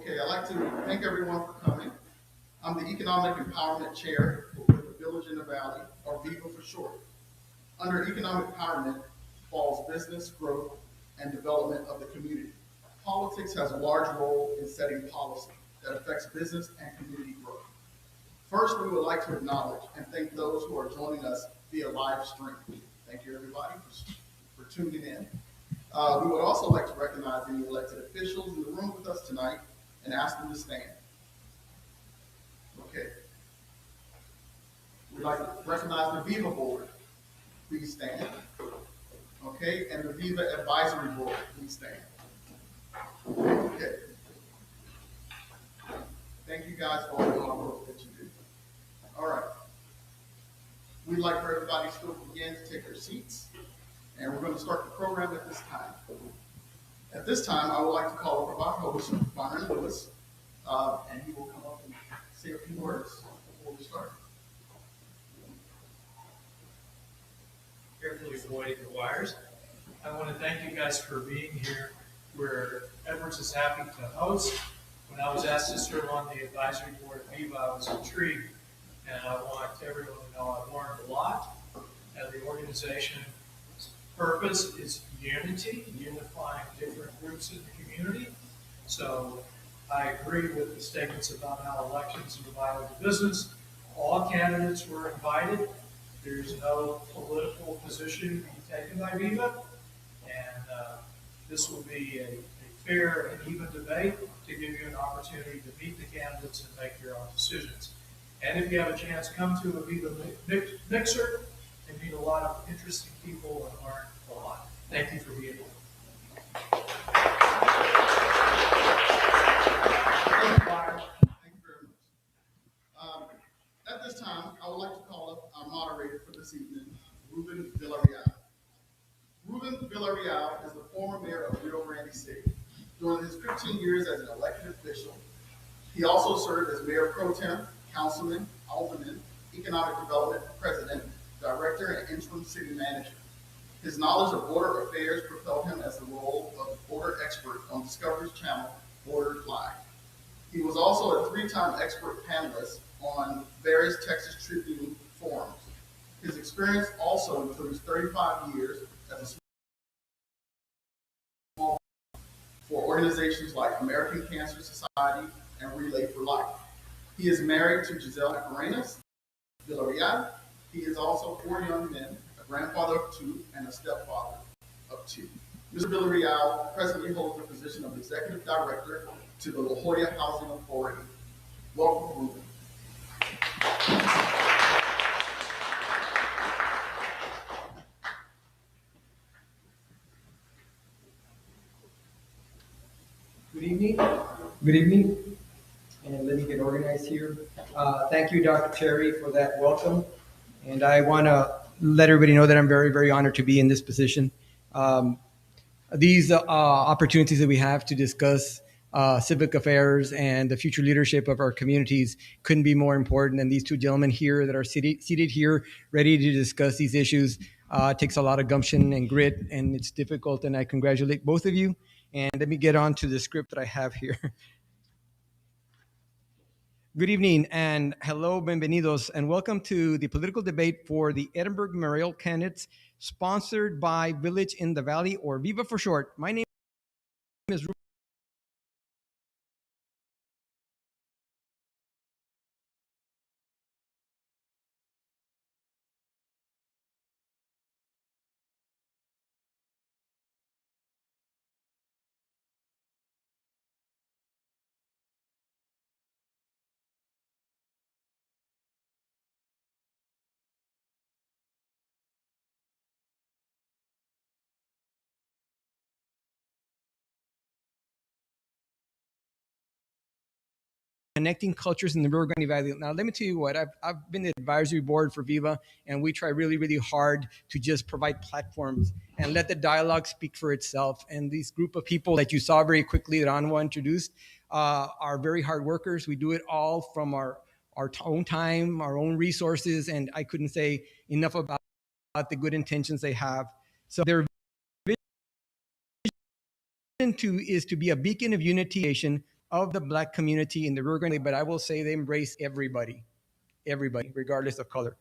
Okay, I'd like to thank everyone for coming. I'm the Economic Empowerment Chair with the Village in the Valley, or VIVA for short. Under economic empowerment falls business growth and development of the community. Politics has a large role in setting policy that affects business and community growth. First, we would like to acknowledge and thank those who are joining us via live stream. Thank you, everybody, for tuning in. We would also like to recognize any elected officials in the room with us tonight and ask them to stand. Okay. We'd like to recognize the VIVA board. Please stand. Okay, and the VIVA advisory board. Please stand. Okay. Thank you guys for all the hard work that you do. All right. We'd like for everybody to still begin to take their seats, and we're going to start the program at this time. At this time, I would like to call up our host, Byron Lewis, and he will come up and say a few words before we start. Carefully avoiding the wires. I want to thank you guys for being here. Edwards is happy to host. When I was asked to serve on the advisory board at VIVA, I was intrigued, and I want everyone to know I've learned a lot. And the organization's purpose is unity, unifying different groups in the community. So I agree with the statements about how elections are vital to business. All candidates were invited. There's no political position being taken by VIVA, and this will be a fair and even debate to give you an opportunity to meet the candidates and make your own decisions. And if you have a chance, come to a VIVA mixer and meet a lot of interesting people and learn a lot. Thank you for being here. Thank you, Byron. Thank you very much. At this time, I would like to call up our moderator for this evening, Ruben Villarreal. Ruben Villarreal is the former mayor of Rio Grande City. During his 15 years as an elected official, he also served as mayor pro tem, councilman, alderman, economic development president, director, and interim city manager. His knowledge of border affairs propelled him as the role of border expert on Discovery's channel, Border Live. He was also a three-time expert panelist on various Texas Tribune forums. His experience also includes 35 years as a small for organizations like American Cancer Society and Relay for Life. He is married to Giselle Macarenas Villarreal. He is also 4 young men, a grandfather of 2, and a stepfather of 2. Mr. Villarreal presently holds the position of executive director to the La Jolla Housing Authority. Welcome, Ruben. Good evening. Good evening. And let me get organized here. Thank you, Dr. Cherry, for that welcome. And I want to let everybody know that I'm very, very honored to be in this position. These opportunities that we have to discuss civic affairs and the future leadership of our communities couldn't be more important than these two gentlemen here that are seated here, ready to discuss these issues. It takes a lot of gumption and grit, and it's difficult, and I congratulate both of you. And let me get on to the script that I have here. Good evening and hello, bienvenidos, and welcome to the political debate for the Edinburgh mayoral candidates, sponsored by Village in the Valley, or VIVA for short. My name is Ruben. Connecting cultures in the Rio Grande Valley. Now, let me tell you what, I've been the advisory board for VIVA, and we try really, really hard to just provide platforms and let the dialogue speak for itself. And this group of people that you saw very quickly that Anwa introduced are very hard workers. We do it all from our own time, our own resources, and I couldn't say enough about the good intentions they have. So their vision is to be a beacon of unity of the Black community in the Rio Grande, but I will say they embrace everybody, regardless of color.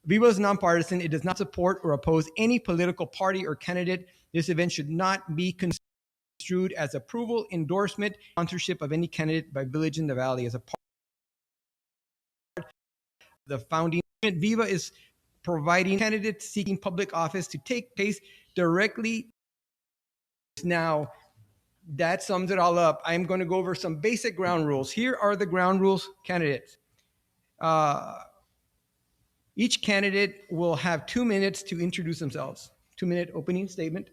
Viva is nonpartisan. It does not support or oppose any political party or candidate. This event should not be construed as approval, endorsement, sponsorship of any candidate by Village in the Valley. As a part of the founding, Viva is providing candidates seeking public office to take place directly. Now, that sums it all up. I'm going to go over some basic ground rules. Here are the ground rules, candidates. Each candidate will have 2 minutes to introduce themselves. 2-minute opening statement.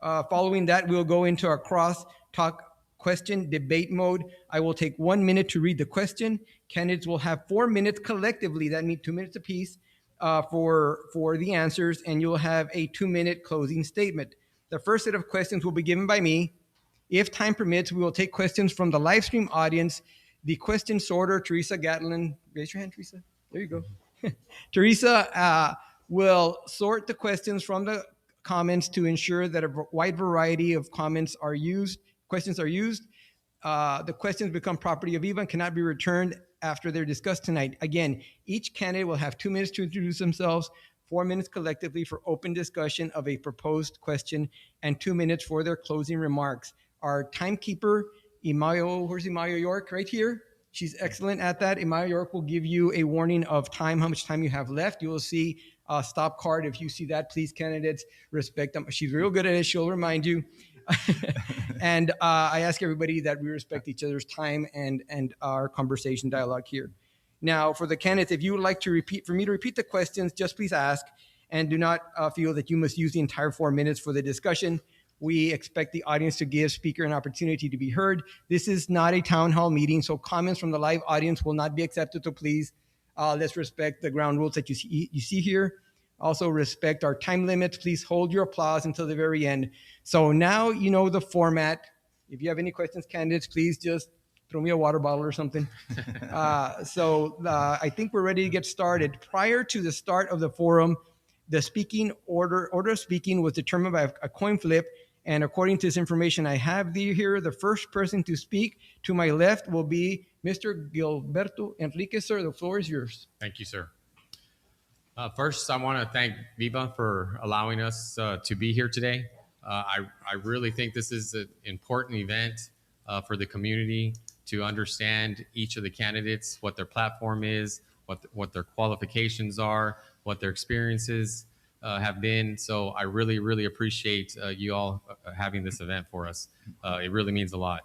Following that, we'll go into our cross-talk question debate mode. I will take 1 minute to read the question. Candidates will have 4 minutes collectively. That means 2 minutes apiece for the answers, and you'll have a 2-minute closing statement. The first set of questions will be given by me. If time permits, we will take questions from the live stream audience. The question sorter, Teresa Gatlin, raise your hand, Teresa. There you go. Teresa will sort the questions from the comments to ensure that a wide variety of questions are used. The questions become property of Viva and cannot be returned after they're discussed tonight. Again, each candidate will have 2 minutes to introduce themselves, 4 minutes collectively for open discussion of a proposed question, and 2 minutes for their closing remarks. Our timekeeper, Imayo, where's Imayo York? Right here. She's excellent at that. Imayo York will give you a warning of time, how much time you have left. You will see a stop card. If you see that, please, candidates, respect them. She's real good at it. She'll remind you. And I ask everybody that we respect each other's time and our conversation dialogue here. Now, for the candidates, if you would like to for me to repeat the questions, just please ask, and do not feel that you must use the entire 4 minutes for the discussion. We expect the audience to give speaker an opportunity to be heard. This is not a town hall meeting, so comments from the live audience will not be accepted. So please, let's respect the ground rules that you see here. Also respect our time limits. Please hold your applause until the very end. So now you know the format. If you have any questions, candidates, please just throw me a water bottle or something. I think we're ready to get started. Prior to the start of the forum, the speaking order of speaking was determined by a coin flip. And according to this information I have here, the first person to speak to my left will be Mr. Gilberto Enriquez. Sir, the floor is yours. Thank you, sir. First, I want to thank Viva for allowing us to be here today. I really think this is an important event for the community to understand each of the candidates, what their platform is, what their qualifications are, what their experiences have been. So I really, really appreciate you all having this event for us. It really means a lot.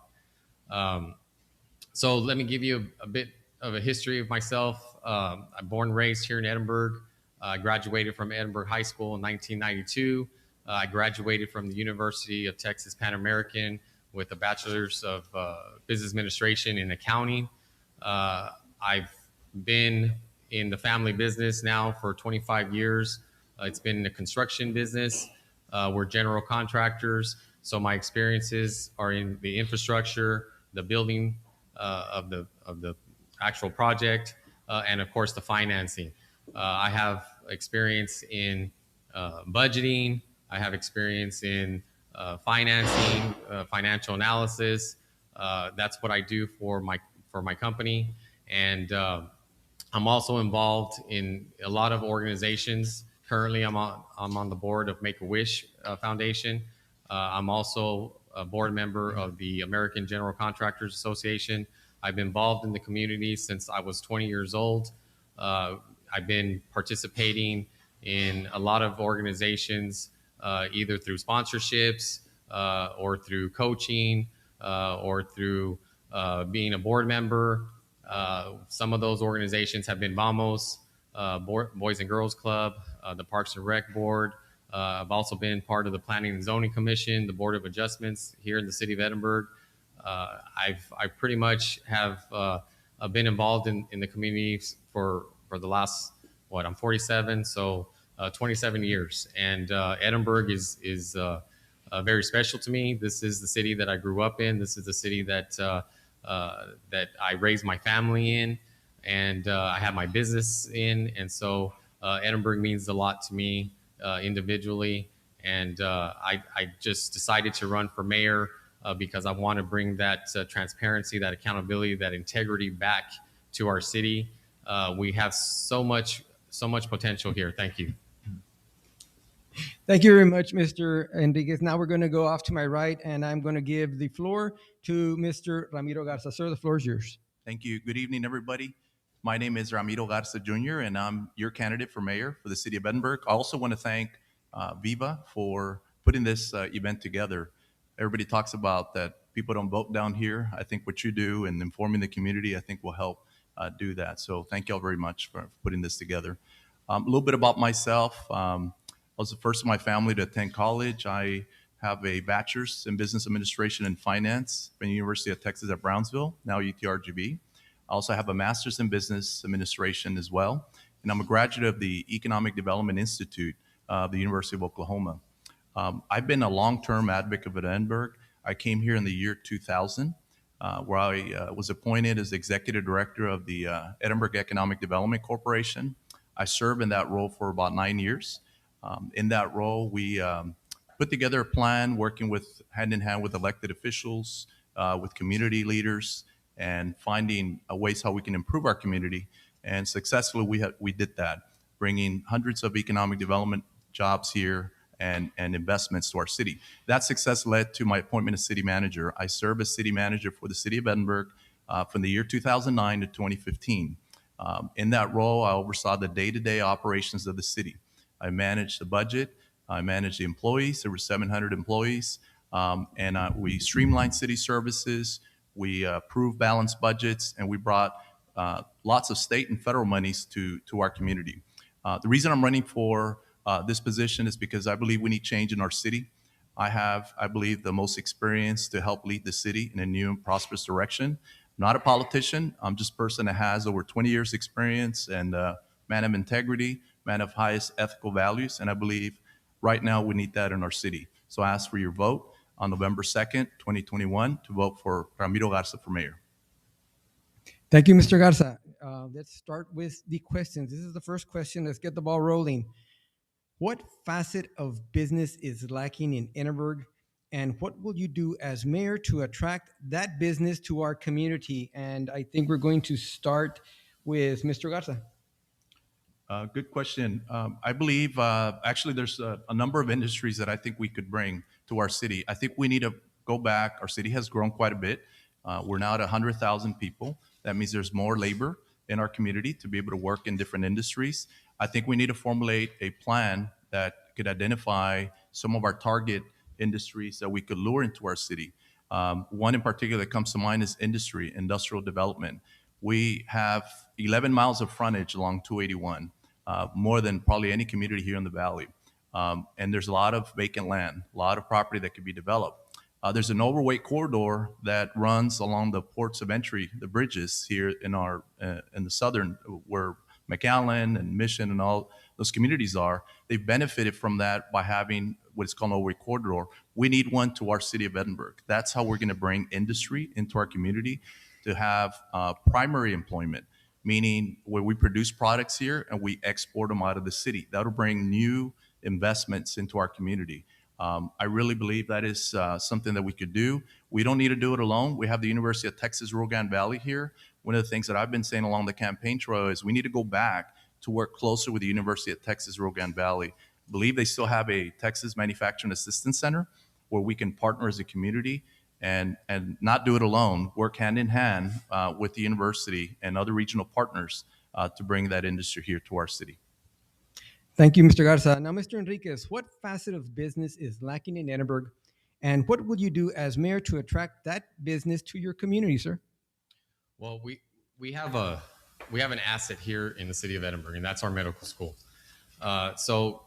So let me give you a bit of a history of myself. I'm born and raised here in Edinburgh. I graduated from Edinburgh High School in 1992. I graduated from the University of Texas Pan American with a bachelor's of business administration in accounting. I've been in the family business now for 25 years. It's been in the construction business. We're general contractors. So my experiences are in the infrastructure, the building of the actual project, and of course the financing. I have experience in budgeting. I have experience in financing, financial analysis. That's what I do for my company. And I'm also involved in a lot of organizations. Currently, I'm on the board of Make-A-Wish Foundation. I'm also a board member of the American General Contractors Association. I've been involved in the community since I was 20 years old. I've been participating in a lot of organizations, either through sponsorships or through coaching or through being a board member. Some of those organizations have been Vamos, Boys and Girls Club, the Parks and Rec Board. I've also been part of the Planning and Zoning Commission, the Board of Adjustments here in the city of Edinburgh. I pretty much have been involved in the community for the last, I'm 47, so 27 years. And Edinburgh is very special to me. This is the city that I grew up in. This is the city that I raised my family in, and I have my business in. And so Edinburgh means a lot to me individually. And I just decided to run for mayor because I want to bring that transparency, that accountability, that integrity back to our city. We have so much potential here. Thank you. Thank you very much, Mr. Enriquez. Now we're going to go off to my right, and I'm going to give the floor to Mr. Ramiro Garza. Sir, the floor is yours. Thank you. Good evening, everybody. My name is Ramiro Garza Jr., and I'm your candidate for mayor for the city of Edinburgh. I also want to thank Viva for putting this event together. Everybody talks about that people don't vote down here. I think what you do and informing the community, I think will help do that. So thank you all very much for putting this together. A little bit about myself. I was the first in my family to attend college. I have a bachelor's in business administration and finance from the University of Texas at Brownsville, now UTRGV. I also have a master's in business administration as well. And I'm a graduate of the Economic Development Institute of the University of Oklahoma. I've been a long-term advocate of Edinburgh. I came here in the year 2000, where I was appointed as executive director of the Edinburgh Economic Development Corporation. I served in that role for about 9 years. In that role, we put together a plan working with hand in hand with elected officials, with community leaders, and finding ways how we can improve our community. And successfully, we did that, bringing hundreds of economic development jobs here and investments to our city. That success led to my appointment as city manager. I served as city manager for the city of Edinburgh from the year 2009 to 2015. In that role, I oversaw the day-to-day operations of the city. I managed the budget. I managed the employees. There were 700 employees. We streamlined city services. We approved balanced budgets, and we brought lots of state and federal monies to our community. The reason I'm running for this position is because I believe we need change in our city. I believe, the most experience to help lead the city in a new and prosperous direction. I'm not a politician. I'm just a person that has over 20 years experience and man of integrity, man of highest ethical values, and I believe right now we need that in our city. So I ask for your vote on November 2nd, 2021 to vote for Ramiro Garza for mayor. Thank you, Mr. Garza. Let's start with the questions. This is the first question. Let's get the ball rolling. What facet of business is lacking in Edinburgh, and what will you do as mayor to attract that business to our community? And I think we're going to start with Mr. Garza. Good question. I believe actually there's a number of industries that I think we could bring to our city. I think we need to go back. Our city has grown quite a bit. We're now at 100,000 people. That means there's more labor in our community to be able to work in different industries. I think we need to formulate a plan that could identify some of our target industries that we could lure into our city. One in particular that comes to mind is industrial development. We have 11 miles of frontage along 281, more than probably any community here in the valley. And there's a lot of vacant land, a lot of property that could be developed. There's an overweight corridor that runs along the ports of entry, the bridges here in the southern, where McAllen and Mission and all those communities are. They've benefited from that by having what is called an overweight corridor. We need one to our city of Edinburgh. That's how we're going to bring industry into our community, to have primary employment, meaning where we produce products here and we export them out of the city. That'll bring new investments into our community. I really believe that is something that we could do. We don't need to do it alone. We have the University of Texas Rio Grande Valley here. One of the things that I've been saying along the campaign trail is we need to go back to work closer with the University of Texas Rio Grande Valley. I believe they still have a Texas Manufacturing Assistance Center where we can partner as a community and not do it alone, work hand in hand with the university and other regional partners to bring that industry here to our city. Thank you, Mr. Garza. Now, Mr. Enriquez, what facet of business is lacking in Edinburgh, and what will you do as mayor to attract that business to your community, sir? Well, we have an asset here in the city of Edinburgh, and that's our medical school. So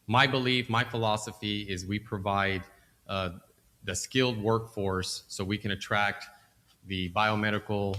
my belief, my philosophy is we provide the skilled workforce so we can attract the biomedical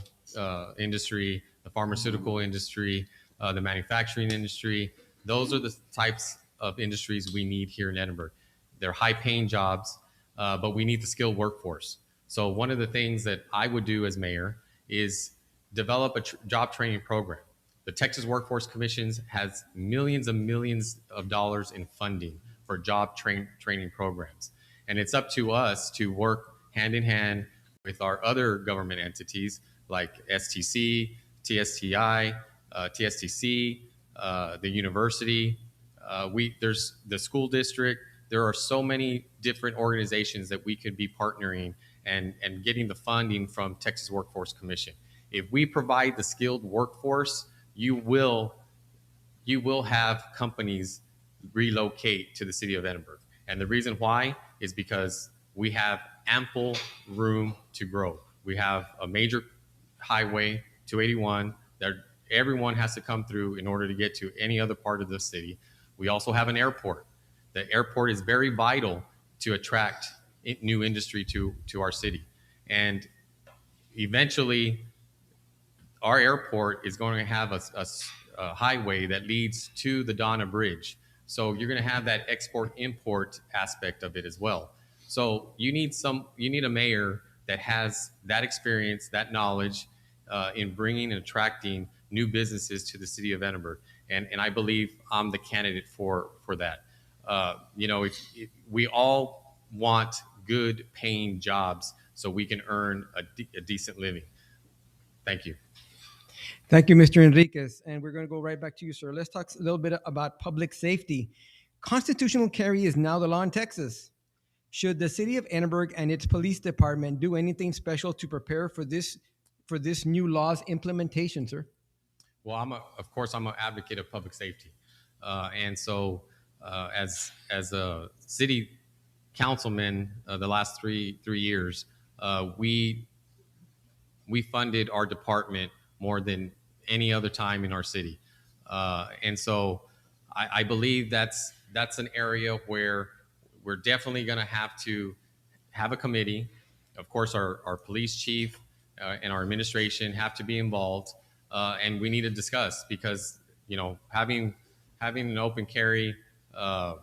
industry, the pharmaceutical industry, the manufacturing industry. Those are the types of industries we need here in Edinburgh. They're high-paying jobs, but we need the skilled workforce. So one of the things that I would do as mayor is develop a job training program. The Texas Workforce Commission has millions and millions of dollars in funding for job training programs. And it's up to us to work hand in hand with our other government entities like STC, TSTI, TSTC, the university. There's the school district. There are so many different organizations that we could be partnering and getting the funding from Texas Workforce Commission. If we provide the skilled workforce, you will have companies relocate to the city of Edinburgh. And the reason why is because we have ample room to grow. We have a major highway, 281, that everyone has to come through in order to get to any other part of the city. We also have an airport. The airport is very vital to attract new industry to our city. And eventually, our airport is going to have a highway that leads to the Donna Bridge. So you're going to have that export-import aspect of it as well. So you need a mayor that has that experience, that knowledge in bringing and attracting new businesses to the city of Edinburgh. And I believe I'm the candidate for that. We all want good paying jobs so we can earn a decent living. Thank you. Thank you, Mr. Enriquez. And we're going to go right back to you, sir. Let's talk a little bit about public safety. Constitutional carry is now the law in Texas. Should the city of Edinburgh and its police department do anything special to prepare for this new law's implementation, sir? Well, of course, I'm an advocate of public safety. And so as a city councilman the last three years, we funded our department more than any other time in our city. And so I believe that's an area where we're definitely going to have a committee. Of course, our police chief and our administration have to be involved. And we need to discuss because, having an open carry law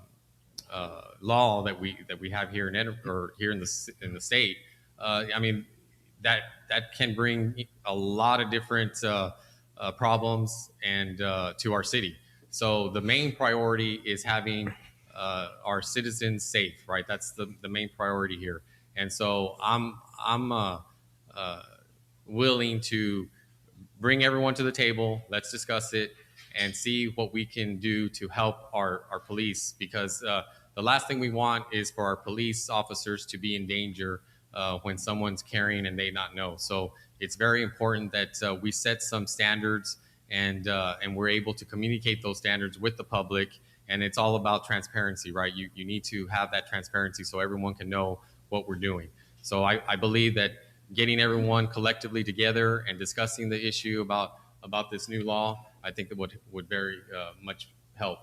that we have here in Edinburgh, or here in the state, that can bring a lot of different problems and to our city. So the main priority is having our citizens safe, right? That's the main priority here. And so I'm willing to bring everyone to the table. Let's discuss it and see what we can do to help our police, because the last thing we want is for our police officers to be in danger when someone's carrying and they not know. So it's very important that we set some standards and we're able to communicate those standards with the public. And it's all about transparency, right? You need to have that transparency so everyone can know what we're doing. So I believe that getting everyone collectively together and discussing the issue about this new law, I think it would very much help.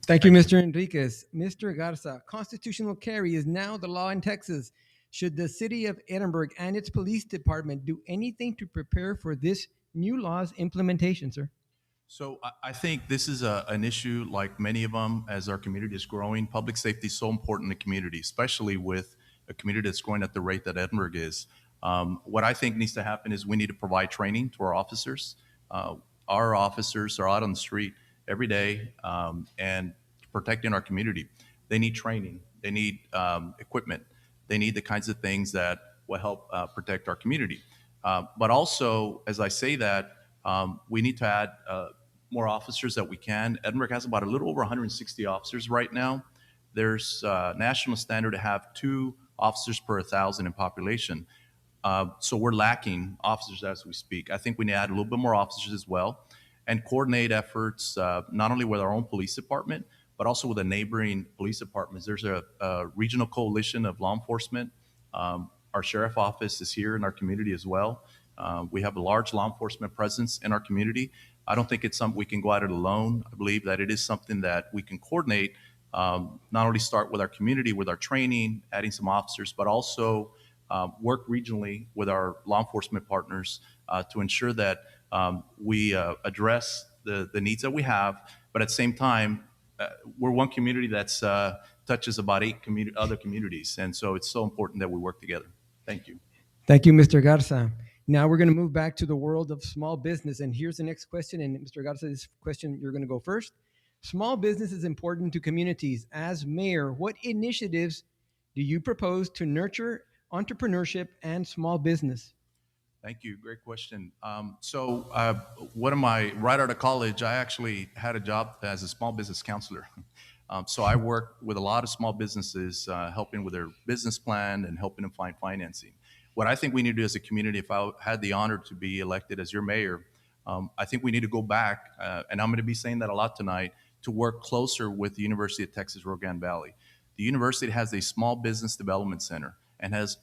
Thank you, Mr. Enriquez. Mr. Garza, constitutional carry is now the law in Texas. Should the city of Edinburgh and its police department do anything to prepare for this new law's implementation, sir? So I think this is an issue like many of them as our community is growing. Public safety is so important in the community, especially with a community that's growing at the rate that Edinburgh is. What I think needs to happen is we need to provide training to our officers. Our officers are out on the street every day and protecting our community. They need training. They need equipment. They need the kinds of things that will help protect our community. But also, as I say that, we need to add more officers that we can. Edinburgh has about a little over 160 officers right now. There's a national standard to have 2 officers per 1,000 in population. So we're lacking officers as we speak. I think we need to add a little bit more officers as well and coordinate efforts not only with our own police department, but also with the neighboring police departments. There's a regional coalition of law enforcement. Our sheriff office is here in our community as well. We have a large law enforcement presence in our community. I don't think it's something we can go at it alone. I believe that it is something that we can coordinate, not only start with our community, with our training, adding some officers, but also work regionally with our law enforcement partners to ensure that we address the needs that we have, but at the same time, we're one community that's touches about 8 other communities, and so it's so important that we work together. Thank you. Thank you, Mr. Garza. Now we're going to move back to the world of small business, and here's the next question. And Mr. Garza, this question, you're going to go first. Small business is important to communities. As mayor, what initiatives do you propose to nurture entrepreneurship and small business? Thank you. Great question. One of my, right out of college, I actually had a job as a small business counselor. So I work with a lot of small businesses, helping with their business plan and helping them find financing. What I think we need to do as a community, if I had the honor to be elected as your mayor, I think we need to go back, and I'm going to be saying that a lot tonight, to work closer with the University of Texas Rio Grande Valley. The university has a small business development center and has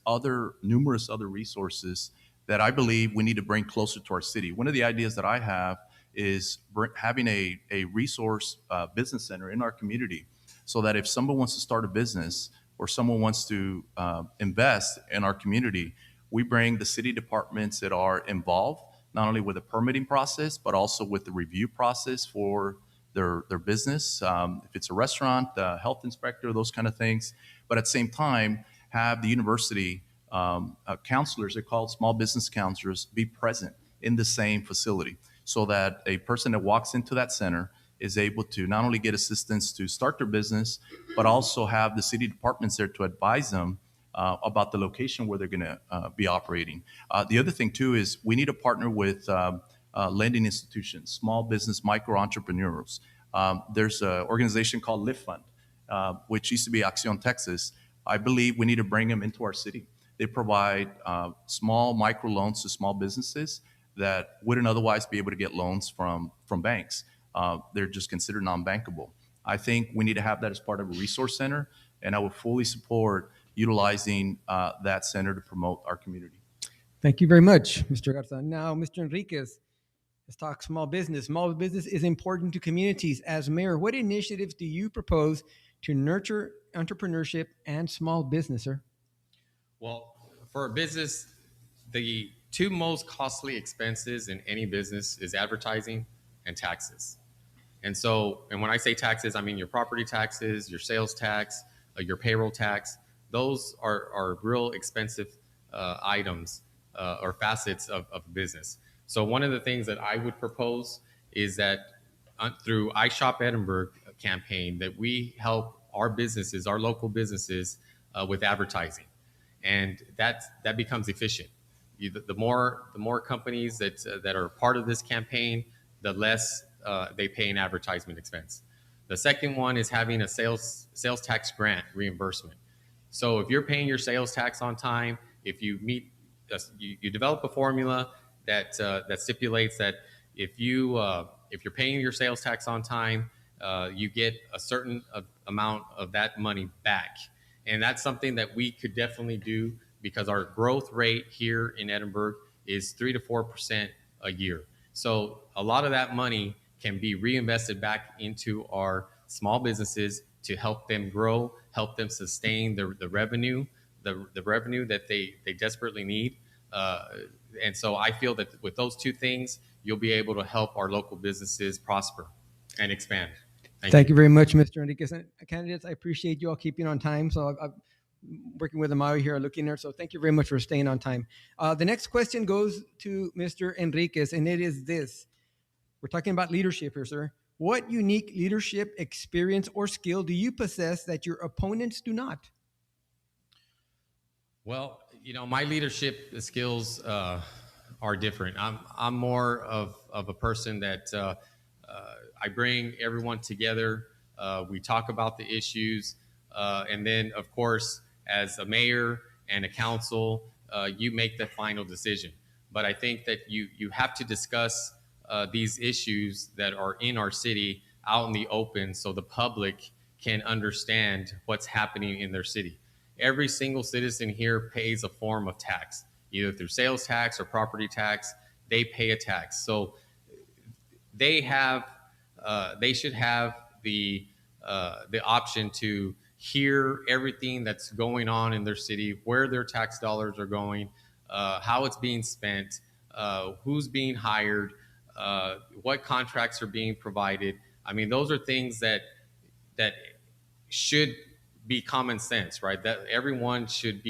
numerous other resources that I believe we need to bring closer to our city. One of the ideas that I have is having a resource business center in our community, so that if someone wants to start a business or someone wants to invest in our community, we bring the city departments that are involved, not only with the permitting process, but also with the review process for their business. If it's a restaurant, the health inspector, those kind of things. But at the same time, have the university counselors, they're called small business counselors, be present in the same facility, so that a person that walks into that center is able to not only get assistance to start their business, but also have the city departments there to advise them about the location where they're going to be operating. The other thing, too, is we need to partner with lending institutions, small business micro entrepreneurs. There's an organization called Lift Fund, which used to be Acción Texas. I believe we need to bring them into our city. They provide small micro loans to small businesses that wouldn't otherwise be able to get loans from banks. They're just considered non-bankable. I think we need to have that as part of a resource center, and I would fully support utilizing that center to promote our community. Thank you very much, Mr. Garza. Now, Mr. Enriquez, let's talk small business. Small business is important to communities. As mayor, what initiatives do you propose to nurture entrepreneurship and small business, sir? Well, for a business, the two most costly expenses in any business is advertising and taxes. And when I say taxes, I mean your property taxes, your sales tax, your payroll tax. Those are real expensive items or facets of business. So one of the things that I would propose is that through I Shop Edinburgh campaign, that we help our businesses, our local businesses, with advertising, and that becomes efficient. The more companies that are part of this campaign, the less they pay in advertisement expense. The second one is having a sales tax grant reimbursement. So if you're paying your sales tax on time, if you you develop a formula that stipulates that if you're paying your sales tax on time, you get a certain amount of that money back. And that's something that we could definitely do, because our growth rate here in Edinburgh is 3 to 4% a year. So a lot of that money can be reinvested back into our small businesses to help them grow, help them sustain the revenue, the revenue that they desperately need. And so I feel that with those two things, you'll be able to help our local businesses prosper and expand. Thank you very much, Mr. Enriquez. And candidates, I appreciate you all keeping on time. So I'm working with Amayo here, looking there. So thank you very much for staying on time. The next question goes to Mr. Enriquez, and it is this. We're talking about leadership here, sir. What unique leadership experience or skill do you possess that your opponents do not? Well, my leadership skills are different. I'm more of a person that I bring everyone together. We talk about the issues, and then, of course, as a mayor and a council, you make the final decision. But I think that you have to discuss these issues that are in our city out in the open, so the public can understand what's happening in their city. Every single citizen here pays a form of tax, either through sales tax or property tax. They pay a tax. So they should have the option to hear everything that's going on in their city, where their tax dollars are going, how it's being spent, who's being hired, what contracts are being provided. I mean, those are things that should be common sense, right? That everyone should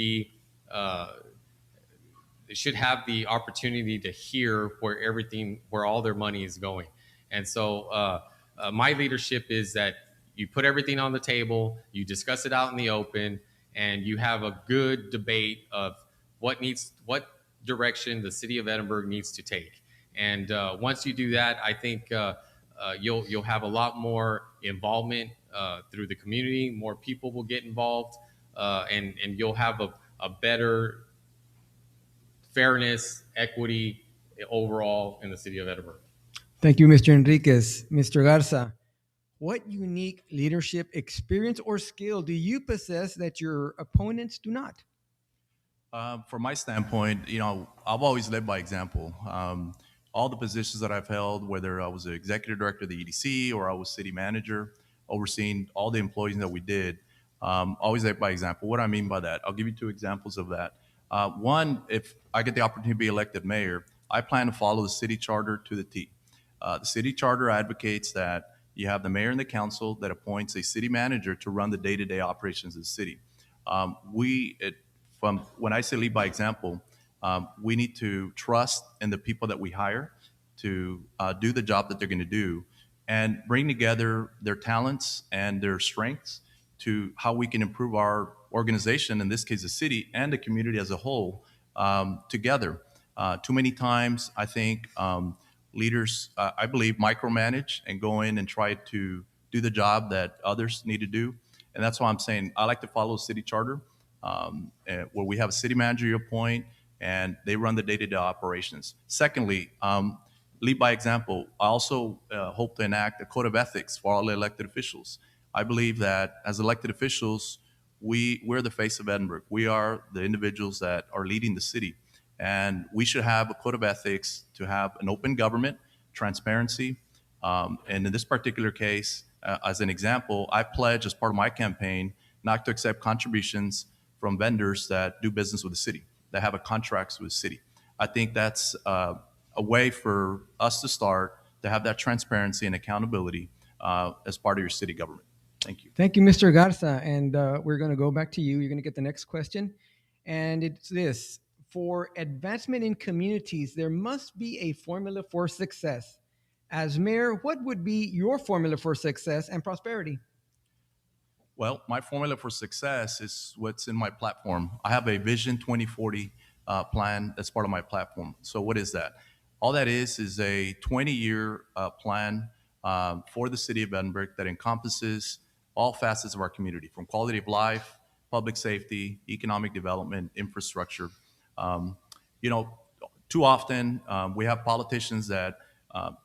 have the opportunity to hear where all their money is going. And so my leadership is that you put everything on the table, you discuss it out in the open, and you have a good debate of what direction the city of Edinburgh needs to take. And once you do that, I think you'll have a lot more involvement through the community. More people will get involved, and you'll have a better fairness, equity overall in the city of Edinburgh. Thank you, Mr. Enriquez. Mr. Garza, what unique leadership experience or skill do you possess that your opponents do not? From my standpoint, I've always led by example. All the positions that I've held, whether I was the executive director of the EDC or I was city manager, overseeing all the employees that we did, always led by example. What I mean by that, I'll give you two examples of that. One, if I get the opportunity to be elected mayor, I plan to follow the city charter to the T. The city charter advocates that you have the mayor and the council that appoints a city manager to run the day-to-day operations of the city. From when I say lead by example, we need to trust in the people that we hire to do the job that they're going to do and bring together their talents and their strengths to how we can improve our organization, in this case, the city and the community as a whole, together. Too many times, I think leaders, I believe, micromanage and go in and try to do the job that others need to do. And that's why I'm saying I like to follow city charter, where we have a city manager you appoint, and they run the day-to-day operations. Secondly, lead by example. I also hope to enact a code of ethics for all elected officials. I believe that as elected officials, we're the face of Edinburgh. We are the individuals that are leading the city. And we should have a code of ethics to have an open government, transparency. And in this particular case, as an example, I pledge as part of my campaign not to accept contributions from vendors that do business with the city, that have a contracts with the city. I think that's a way for us to start to have that transparency and accountability as part of your city government. Thank you. Thank you, Mr. Garza. And we're going to go back to you. You're going to get the next question. And it's this. For advancement in communities, there must be a formula for success. As mayor, what would be your formula for success and prosperity? Well, my formula for success is what's in my platform. I have a Vision 2040 plan that's part of my platform. So what is that? All that is a 20-year plan for the city of Edinburgh that encompasses all facets of our community, from quality of life, public safety, economic development, infrastructure. Too often we have politicians that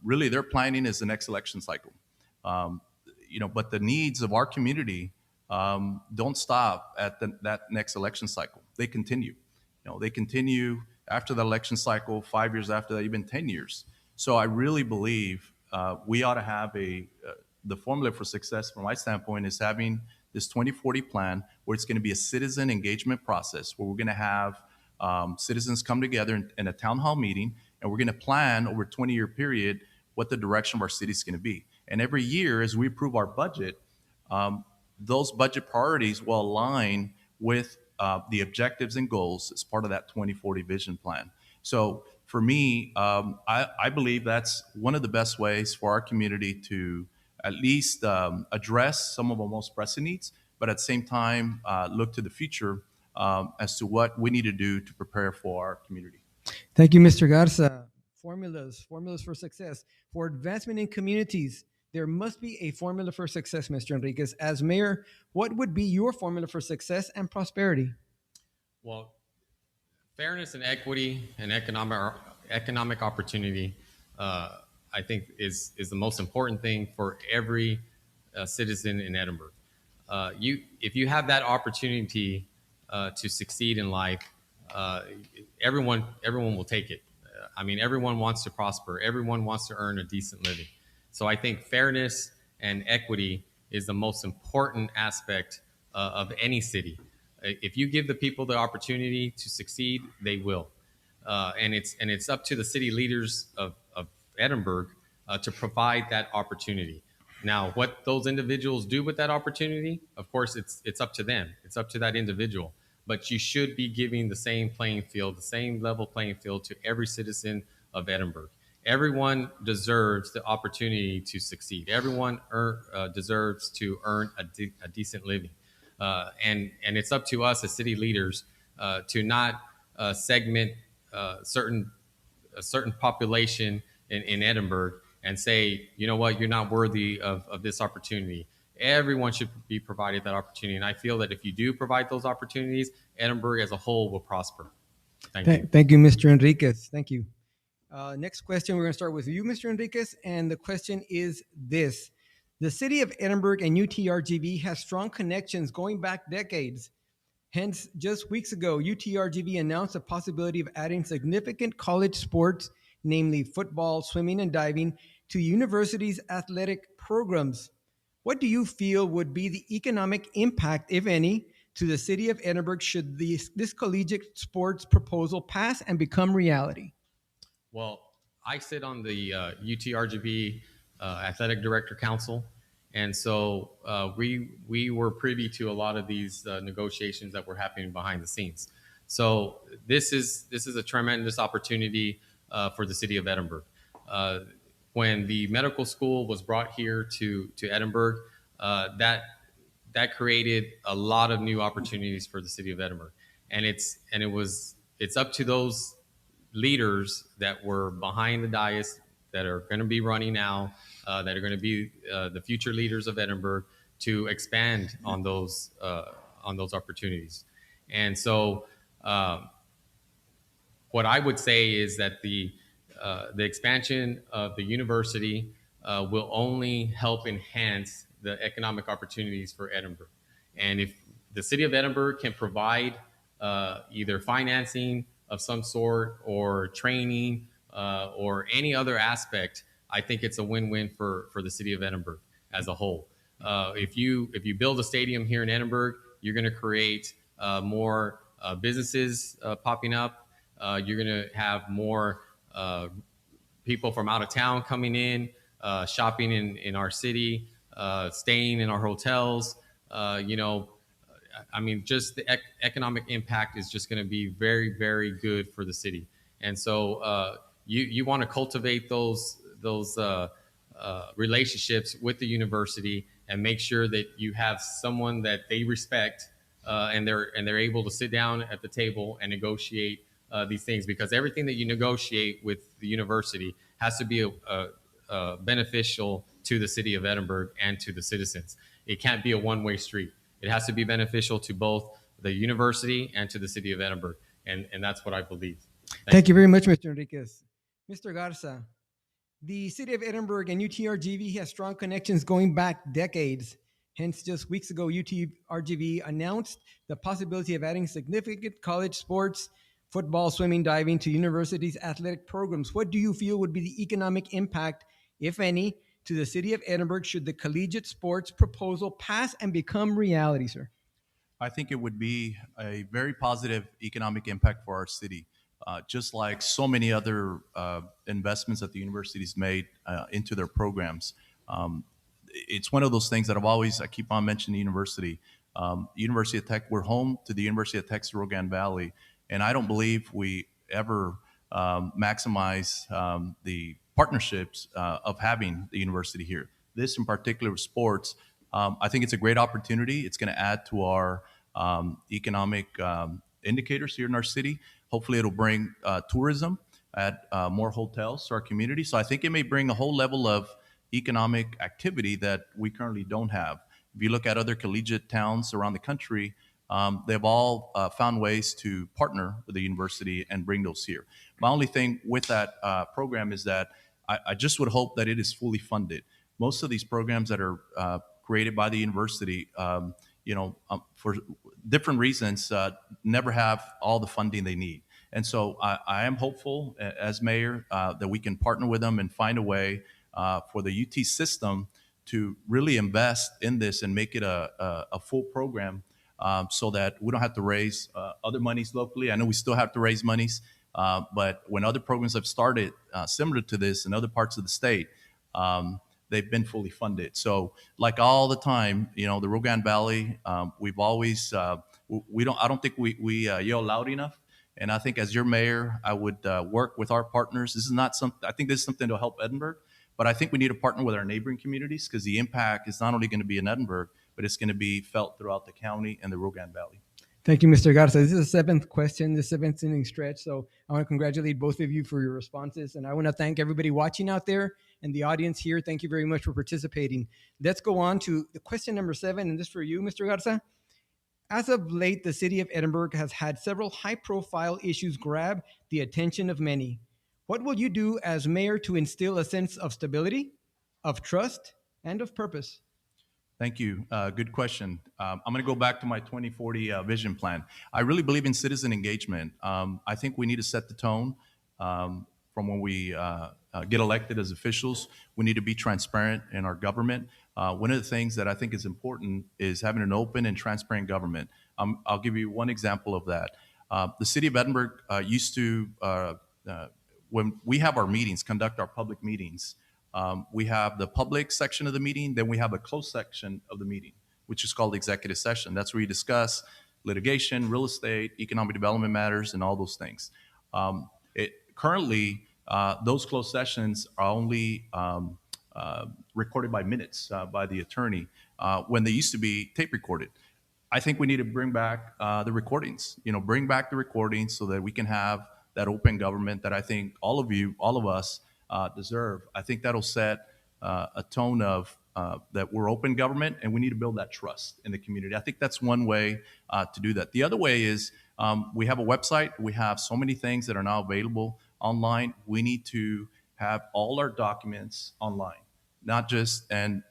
really their planning is the next election cycle. But the needs of our community don't stop at that next election cycle. They continue. They continue after the election cycle, 5 years after that, even 10 years. So I really believe we ought to have the formula for success from my standpoint is having this 2040 plan where it's going to be a citizen engagement process where we're going to have citizens come together in a town hall meeting, and we're going to plan over a 20-year period what the direction of our city is going to be. And every year, as we approve our budget, those budget priorities will align with the objectives and goals as part of that 2040 vision plan. So for me, I believe that's one of the best ways for our community to at least address some of our most pressing needs, but at the same time, look to the future as to what we need to do to prepare for our community. Thank you, Mr. Garza. Formulas for success. For advancement in communities, there must be a formula for success, Mr. Enriquez. As mayor, what would be your formula for success and prosperity? Well, fairness and equity and economic opportunity, I think, is the most important thing for every citizen in Edinburgh. If you have that opportunity to succeed in life, everyone will take it. Everyone wants to prosper. Everyone wants to earn a decent living. So I think fairness and equity is the most important aspect of any city. If you give the people the opportunity to succeed, they will. And it's up to the city leaders of Edinburgh to provide that opportunity. Now, what those individuals do with that opportunity, of course, it's up to them. It's up to that individual. But you should be giving the same playing field, the same level playing field to every citizen of Edinburgh. Everyone deserves the opportunity to succeed. Everyone deserves to earn a decent living. And it's up to us as city leaders to not segment certain a certain population in Edinburgh and say, you know what, you're not worthy of this opportunity. Everyone should be provided that opportunity. And I feel that if you do provide those opportunities, Edinburgh as a whole will prosper. Thank you. Thank you, Mr. Enriquez. Thank you. Next question, we're going to start with you, Mr. Enriquez. And the question is this. The city of Edinburgh and UTRGV has strong connections going back decades. Hence, just weeks ago, UTRGV announced the possibility of adding significant college sports, namely football, swimming, and diving, to universities' athletic programs. What do you feel would be the economic impact, if any, to the city of Edinburgh should this collegiate sports proposal pass and become reality? Well, I sit on the UTRGV Athletic Director Council, and so we were privy to a lot of these negotiations that were happening behind the scenes. So this is a tremendous opportunity for the city of Edinburgh. When the medical school was brought here to Edinburgh, that created a lot of new opportunities for the city of Edinburgh, and it's up to those leaders that were behind the dais that are going to be running now, that are going to be the future leaders of Edinburgh, to expand on those opportunities. And so, what I would say is that the expansion of the university will only help enhance the economic opportunities for Edinburgh. And if the city of Edinburgh can provide either financing of some sort or training or any other aspect, I think it's a win-win for the city of Edinburgh as a whole. If you build a stadium here in Edinburgh, you're going to create more businesses popping up. You're going to have more people from out of town coming in, shopping in our city, staying in our hotels. I mean, just the economic impact is just going to be very, very good for the city. And so you want to cultivate those relationships with the university and make sure that you have someone that they respect and they're able to sit down at the table and negotiate these things, because everything that you negotiate with the university has to be beneficial to the city of Edinburgh and to the citizens. It can't be a one-way street. It has to be beneficial to both the university and to the city of Edinburgh. And that's what I believe. Thank you very much, Mr. Enriquez. Mr. Garza, the city of Edinburgh and UTRGV has strong connections going back decades. Hence, just weeks ago, UTRGV announced the possibility of adding significant college sports, football, swimming, diving, to universities' athletic programs. What do you feel would be the economic impact, if any, to the city of Edinburgh should the collegiate sports proposal pass and become reality, sir? I think it would be a very positive economic impact for our city, just like so many other investments that the university's made into their programs. It's one of those things that I keep on mentioning the university. University of Tech, we're home to the University of Texas Rogan Valley, and I don't believe we ever maximize the partnerships of having the university here. This in particular with sports, I think it's a great opportunity. It's going to add to our economic indicators here in our city. Hopefully it'll bring tourism, add more hotels to our community. So I think it may bring a whole level of economic activity that we currently don't have. If you look at other collegiate towns around the country, they've all found ways to partner with the university and bring those here. My only thing with that program is that I just would hope that it is fully funded. Most of these programs that are created by the university, for different reasons, never have all the funding they need. And so I am hopeful as mayor that we can partner with them and find a way for the UT system to really invest in this and make it a full program, so that we don't have to raise other monies locally. I know we still have to raise monies, but when other programs have started similar to this in other parts of the state, they've been fully funded. So like all the time, the Rogan Valley, we've always, I don't think we yell loud enough. And I think as your mayor, I would work with our partners. This is not something, I think this is something to help Edinburgh, but I think we need to partner with our neighboring communities because the impact is not only going to be in Edinburgh, but it's going to be felt throughout the county and the Rio Grande Valley. Thank you, Mr. Garza. This is the seventh question, the seventh inning stretch. So I want to congratulate both of you for your responses. And I want to thank everybody watching out there and the audience here. Thank you very much for participating. Let's go on to the question number 7. And this for you, Mr. Garza. As of late, the city of Edinburgh has had several high-profile issues grab the attention of many. What will you do as mayor to instill a sense of stability, of trust, and of purpose? Thank you. Good question. I'm going to go back to my 2040 vision plan. I really believe in citizen engagement. I think we need to set the tone from when we get elected as officials. We need to be transparent in our government. One of the things that I think is important is having an open and transparent government. I'll give you one example of that. The city of Edinburgh used to, when we have our meetings, conduct our public meetings, we have the public section of the meeting, then we have a closed section of the meeting, which is called executive session. That's where you discuss litigation, real estate, economic development matters, and all those things. Currently, those closed sessions are only recorded by minutes by the attorney when they used to be tape recorded. I think we need to bring back the recordings, bring back the recordings so that we can have that open government that I think all of us deserve. I think that'll set a tone of that we're open government and we need to build that trust in the community. I think that's one way to do that. The other way is we have a website. We have so many things that are now available online. We need to have all our documents online, not just, and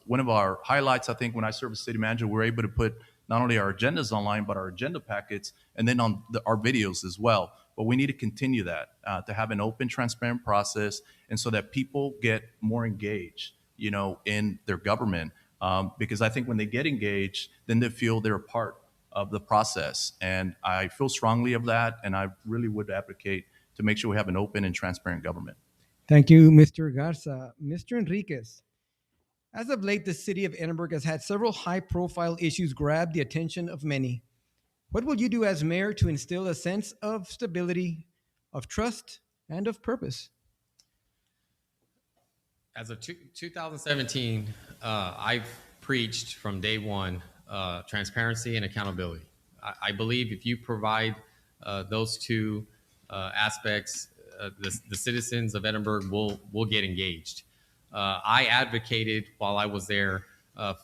one of our highlights, I think, when I served as city manager, we were able to put not only our agendas online, but our agenda packets, and then on our videos as well. But we need to continue that, to have an open, transparent process, and so that people get more engaged, in their government. Because I think when they get engaged, then they feel they're a part of the process. And I feel strongly of that, and I really would advocate to make sure we have an open and transparent government. Thank you, Mr. Garza. Mr. Enriquez, as of late, the city of Edinburgh has had several high-profile issues grab the attention of many. What will you do as mayor to instill a sense of stability, of trust, and of purpose? As of 2017, I've preached from day one transparency and accountability. I believe if you provide those two aspects, the citizens of Edinburgh will get engaged. I advocated while I was there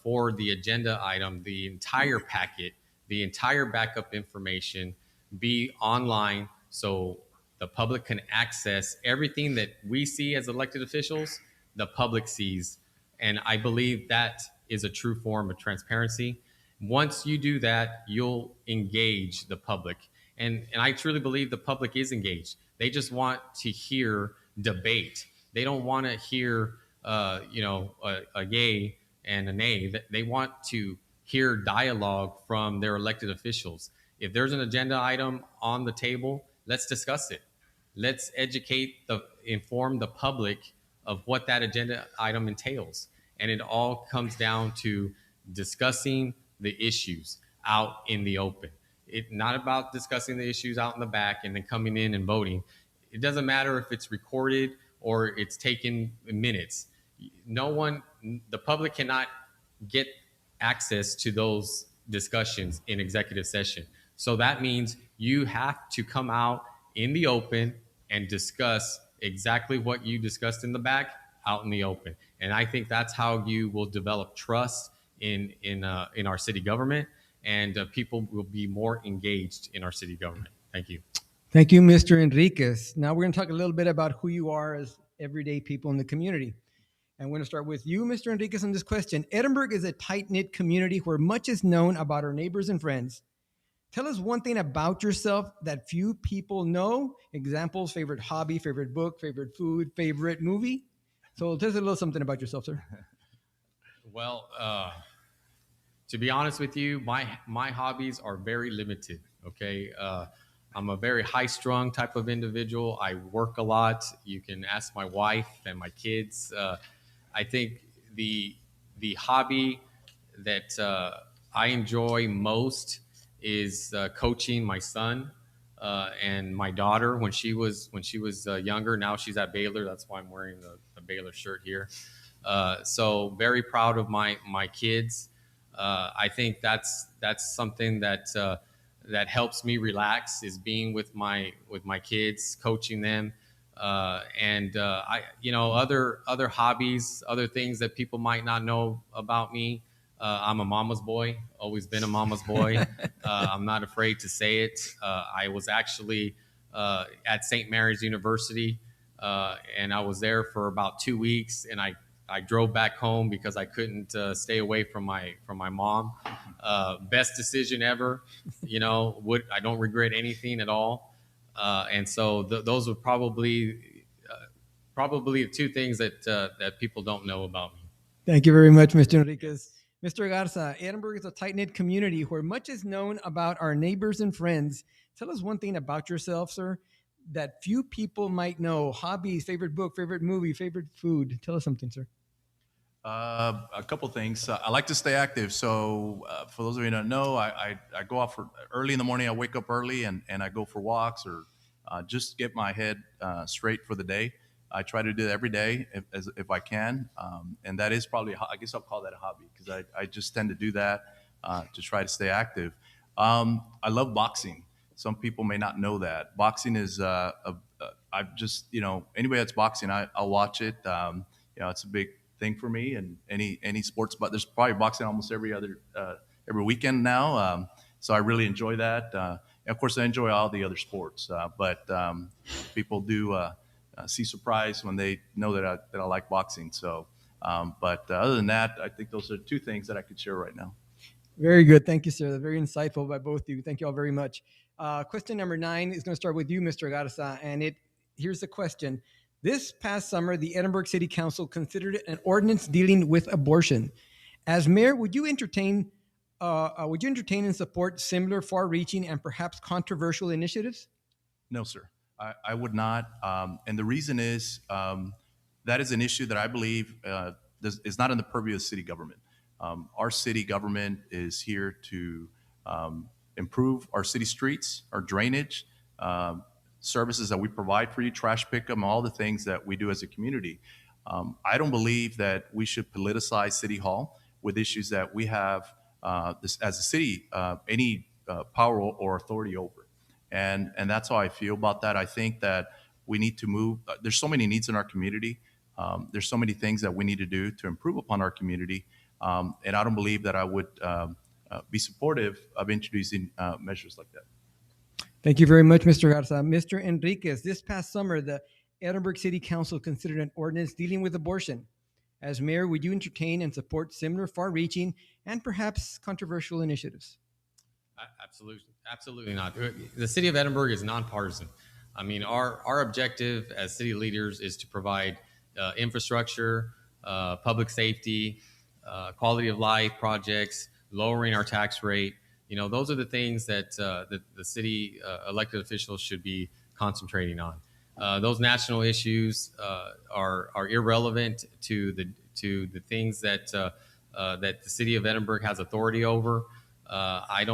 for the agenda item, the entire packet, the entire backup information be online so the public can access everything that we see as elected officials, the public sees. And I believe that is a true form of transparency. Once you do that, you'll engage the public. And I truly believe the public is engaged. They just want to hear debate. They don't want to hear, a yay and a nay. They want to hear dialogue from their elected officials. If there's an agenda item on the table, let's discuss it. Let's inform the public of what that agenda item entails. And it all comes down to discussing the issues out in the open. It's not about discussing the issues out in the back and then coming in and voting. It doesn't matter if it's recorded or it's taken minutes. The public cannot get access to those discussions in executive session. So that means you have to come out in the open and discuss exactly what you discussed in the back out in the open. And I think that's how you will develop trust in our city government, and people will be more engaged in our city government. Thank you. Thank you, Mr. Enriquez. Now we're going to talk a little bit about who you are as everyday people in the community. And we're going to start with you, Mr. Enriquez, on this question. Edinburgh is a tight-knit community where much is known about our neighbors and friends. Tell us one thing about yourself that few people know. Examples: favorite hobby, favorite book, favorite food, favorite movie. So tell us a little something about yourself, sir. Well, to be honest with you, my hobbies are very limited. Okay, I'm a very high-strung type of individual. I work a lot. You can ask my wife and my kids. I think the hobby that I enjoy most is coaching my son. and my daughter when she was younger. Now she's at Baylor. That's why I'm wearing the Baylor shirt here. So very proud of my kids. I think that's something that helps me relax, is being with my kids, coaching them, and I other hobbies, other things that people might not know about me. I'm a mama's boy, always been a mama's boy. I'm not afraid to say it. I was actually at St. Mary's University, and I was there for about 2 weeks, and I drove back home because I couldn't stay away from my mom. Best decision ever. I don't regret anything at all. And so those are probably the two things that people don't know about me. Thank you very much, Mr. Enriquez. Mr. Garza, Edinburgh is a tight-knit community where much is known about our neighbors and friends. Tell us one thing about yourself, sir, that few people might know. Hobbies, favorite book, favorite movie, favorite food. Tell us something, sir. A couple things. I like to stay active. So for those of you who don't know, I go out for early in the morning. I wake up early and I go for walks or just get my head straight for the day. I try to do that every day if I can. And that is probably, I guess I'll call that a hobby because I just tend to do that to try to stay active. I love boxing. Some people may not know that. Boxing is, I've just, anybody that's boxing, I'll watch it. It's a big thing for me, and any sports, but there's probably boxing almost every weekend now. So I really enjoy that. And of course, I enjoy all the other sports, but people do see surprise when they know that I like boxing. So, but other than that, I think those are two things that I could share right now. Very good. Thank you, sir. Very insightful by both of you. Thank you all very much. Question number 9 is going to start with you, Mr. Garza, and here's the question. This past summer, the Edinburgh City Council considered an ordinance dealing with abortion. As mayor, would you entertain and support similar far-reaching and perhaps controversial initiatives? No, sir. I would not. And the reason is that is an issue that I believe is not in the purview of city government. Our city government is here to improve our city streets, our drainage, services that we provide for you, trash pickup, all the things that we do as a community. I don't believe that we should politicize City Hall with issues that we have as a city any power or authority over. And that's how I feel about that. I think that we need to move. There's so many needs in our community. There's so many things that we need to do to improve upon our community. And I don't believe that I would be supportive of introducing measures like that. Thank you very much, Mr. Garza. Mr. Enriquez, this past summer, the Edinburgh City Council considered an ordinance dealing with abortion. As mayor, would you entertain and support similar far-reaching and perhaps controversial initiatives? Absolutely not. The city of Edinburgh is nonpartisan. I mean, our objective as city leaders is to provide infrastructure, public safety, quality of life projects, lowering our tax rate. Those are the things that the city elected officials should be concentrating on. Those national issues are irrelevant to the things that the city of Edinburgh has authority over. I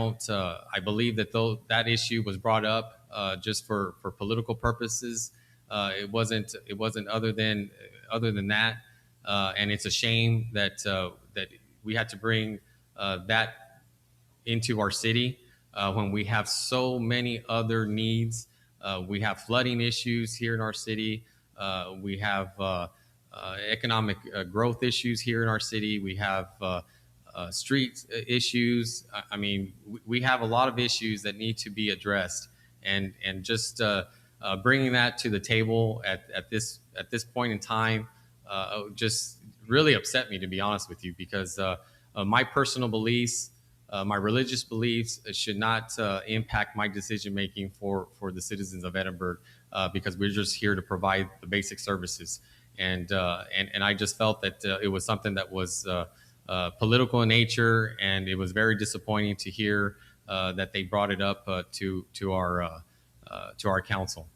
believe that that issue was brought up just for political purposes. It wasn't other than that, and it's a shame that we had to bring that into our city when we have so many other needs. We have flooding issues here in our city. We have economic growth issues here in our city. We have street issues. I mean, we have a lot of issues that need to be addressed, and just bringing that to the table at this point in time just really upset me, to be honest with you, because my personal beliefs, my religious beliefs should not impact my decision making for the citizens of Edinburgh, because we're just here to provide the basic services. And I just felt that it was something that was political in nature, and it was very disappointing to hear that they brought it up to our council.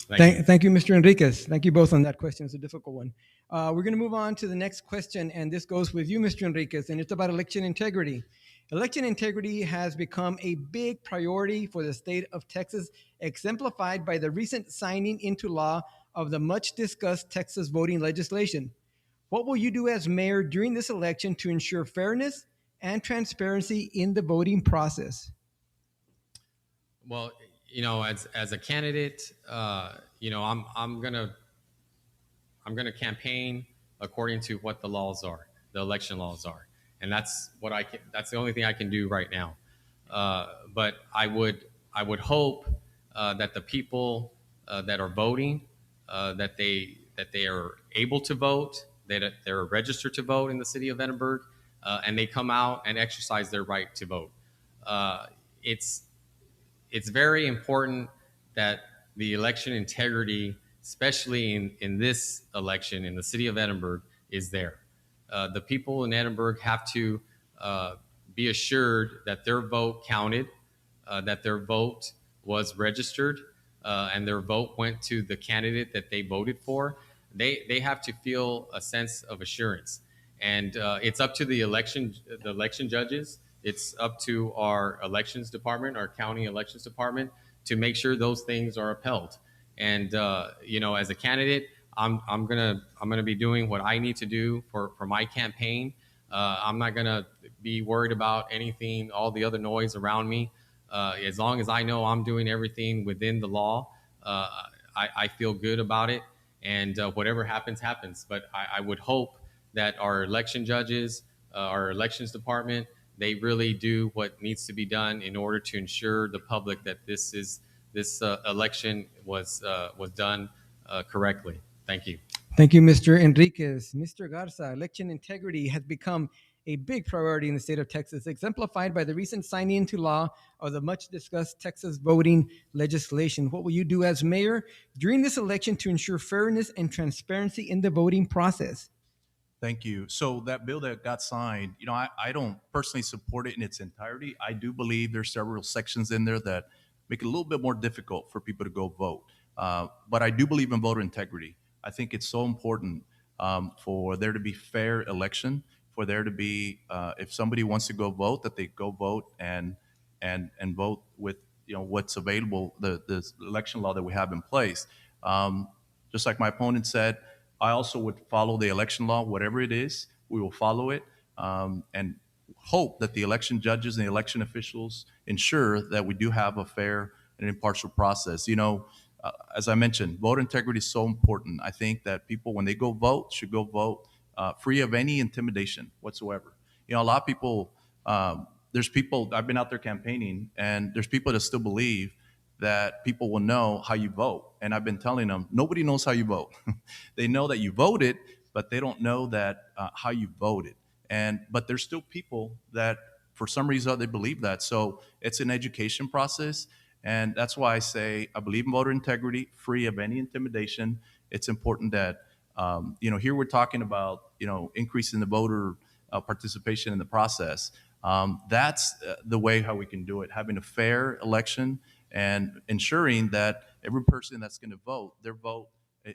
Thank you, Mr. Enriquez. Thank you both on that question. It's a difficult one. We're going to move on to the next question, and this goes with you, Mr. Enriquez, and it's about election integrity. Election integrity has become a big priority for the state of Texas, exemplified by the recent signing into law of the much discussed Texas voting legislation. What will you do as mayor during this election to ensure fairness and transparency in the voting process? Well, as a candidate, I'm gonna campaign according to what the laws are, the election laws are, and that's what I can. That's the only thing I can do right now. But I would hope that the people that are voting, that they are able to vote, that they're registered to vote in the city of Edinburgh, and they come out and exercise their right to vote. Uh, it's it's very important that the election integrity, especially in this election in the city of Edinburgh, is there. The people in Edinburgh have to be assured that their vote counted, that their vote was registered, and their vote went to the candidate that they voted for. They have to feel a sense of assurance, and it's up to the election judges. It's up to our elections department, our county elections department, to make sure those things are upheld. And as a candidate, I'm gonna be doing what I need to do for my campaign. I'm not gonna be worried about anything, all the other noise around me. As long as I know I'm doing everything within the law, I feel good about it. And whatever happens, happens. But I would hope that our election judges, our elections department, they really do what needs to be done in order to ensure the public that this election was done correctly. Thank you. Thank you, Mr. Enriquez. Mr. Garza, election integrity has become a big priority in the state of Texas, exemplified by the recent signing into law of the much discussed Texas voting legislation. What will you do as mayor during this election to ensure fairness and transparency in the voting process? Thank you. So that bill that got signed, I don't personally support it in its entirety. I do believe there's several sections in there that make it a little bit more difficult for people to go vote. But I do believe in voter integrity. I think it's so important for there to be fair election, for there to be, if somebody wants to go vote, that they go vote and vote with what's available, the election law that we have in place. Just like my opponent said, I also would follow the election law, whatever it is. We will follow it and hope that the election judges and the election officials ensure that we do have a fair and impartial process. As I mentioned, voter integrity is so important. I think that people, when they go vote, should go vote free of any intimidation whatsoever. A lot of people, there's people, I've been out there campaigning, and there's people that still believe that people will know how you vote. And I've been telling them, nobody knows how you vote. They know that you voted, but they don't know that how you voted. But there's still people that, for some reason, they believe that. So it's an education process. And that's why I say I believe in voter integrity, free of any intimidation. It's important that, here we're talking about, increasing the voter participation in the process. That's the way how we can do it, having a fair election and ensuring that every person that's going to vote, their vote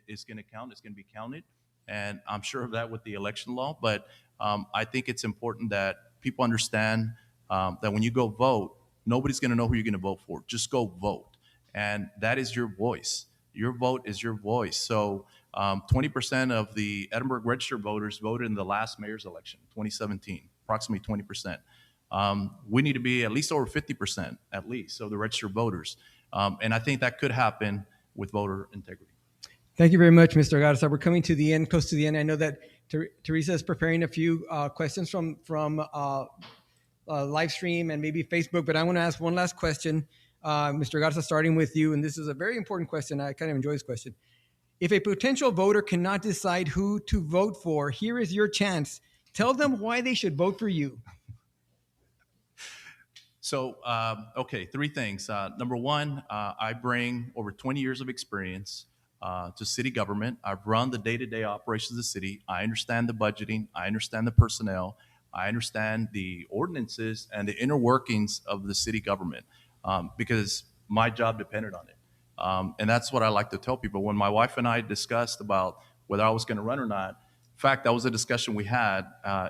is going to count, it's going to be counted. And I'm sure of that with the election law. But I think it's important that people understand that when you go vote, nobody's going to know who you're going to vote for. Just go vote. And that is your voice. Your vote is your voice. So 20% of the Edinburgh registered voters voted in the last mayor's election, 2017, approximately 20%. We need to be at least over 50%, at least, of the registered voters. And I think that could happen with voter integrity. Thank you very much, Mr. Garza. We're coming to the end, close to the end. I know that Teresa is preparing a few questions from live stream and maybe Facebook, but I want to ask one last question, Mr. Garza, starting with you. And this is a very important question. I kind of enjoy this question. If a potential voter cannot decide who to vote for, here is your chance. Tell them why they should vote for you. So, okay, three things. Number one, I bring over 20 years of experience to city government. I've run the day-to-day operations of the city. I understand the budgeting. I understand the personnel. I understand the ordinances and the inner workings of the city government because my job depended on it. And that's what I like to tell people. When my wife and I discussed about whether I was going to run or not, fact, that was a discussion we had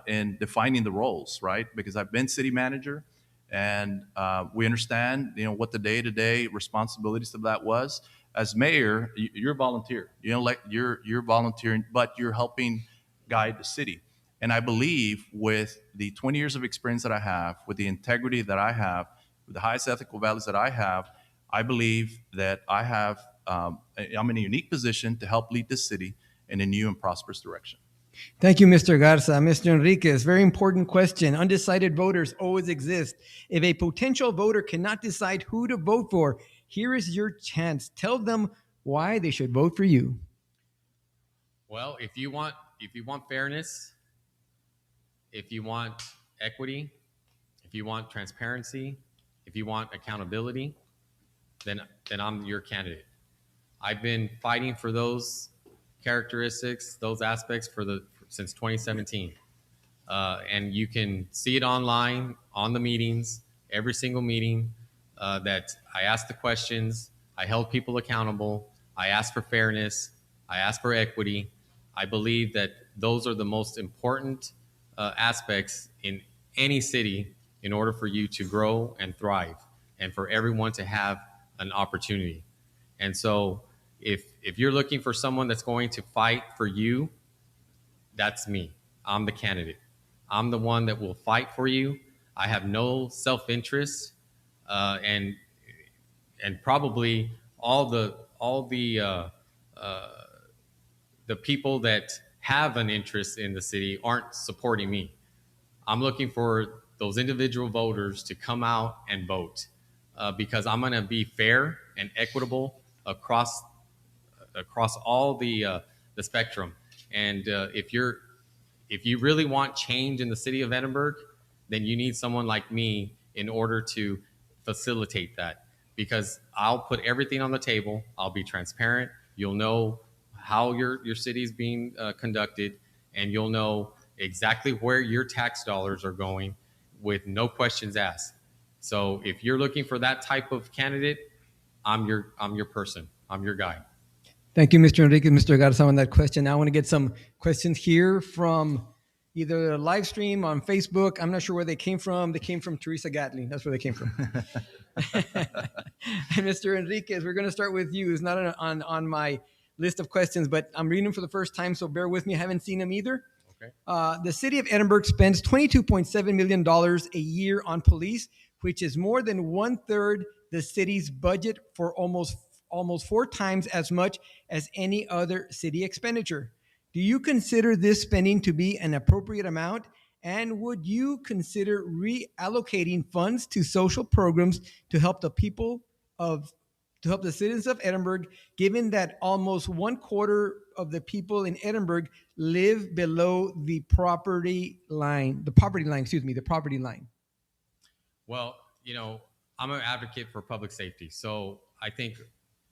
in defining the roles, right? Because I've been city manager, and we understand, what the day-to-day responsibilities of that was. As mayor, you're a volunteer. You're volunteering, but you're helping guide the city. And I believe with the 20 years of experience that I have, with the integrity that I have, with the highest ethical values that I have, I believe that I'm in a unique position to help lead this city in a new and prosperous direction. Thank you, Mr. Garza. Mr. Enriquez, very important question. Undecided voters always exist. If a potential voter cannot decide who to vote for, here is your chance. Tell them why they should vote for you. Well, if you want fairness, if you want equity, if you want transparency, if you want accountability, then I'm your candidate. I've been fighting for those characteristics, those aspects since 2017. And you can see it online, on the meetings, every single meeting, that I asked the questions, I held people accountable, I asked for fairness, I asked for equity. I believe that those are the most important aspects in any city in order for you to grow and thrive, and for everyone to have an opportunity. And so if you're looking for someone that's going to fight for you, that's me. I'm the candidate. I'm the one that will fight for you. I have no self-interest, and probably all the people that have an interest in the city aren't supporting me. I'm looking for those individual voters to come out and vote, because I'm going to be fair and equitable across all the spectrum. And if you really want change in the city of Edinburgh, then you need someone like me in order to facilitate that, because I'll put everything on the table. I'll be transparent. You'll know how your city is being conducted, and you'll know exactly where your tax dollars are going with no questions asked. So if you're looking for that type of candidate, I'm your person. I'm your guy. Thank you, Mr. Enriquez, Mr. Garza, on that question. Now I want to get some questions here from either the live stream on Facebook. I'm not sure where they came from. They came from Teresa Gatling. That's where they came from. And Mr. Enriquez, we're going to start with you. It's not on my list of questions, but I'm reading them for the first time, so bear with me. I haven't seen them either. Okay. The city of Edinburgh spends $22.7 million a year on police, which is more than 1/3 the city's budget, for almost 4 times as much as any other city expenditure. Do you consider this spending to be an appropriate amount? And would you consider reallocating funds to social programs to help the citizens of Edinburgh, given that almost 1/4 of the people in Edinburgh live below the poverty line? Well, I'm an advocate for public safety. So I think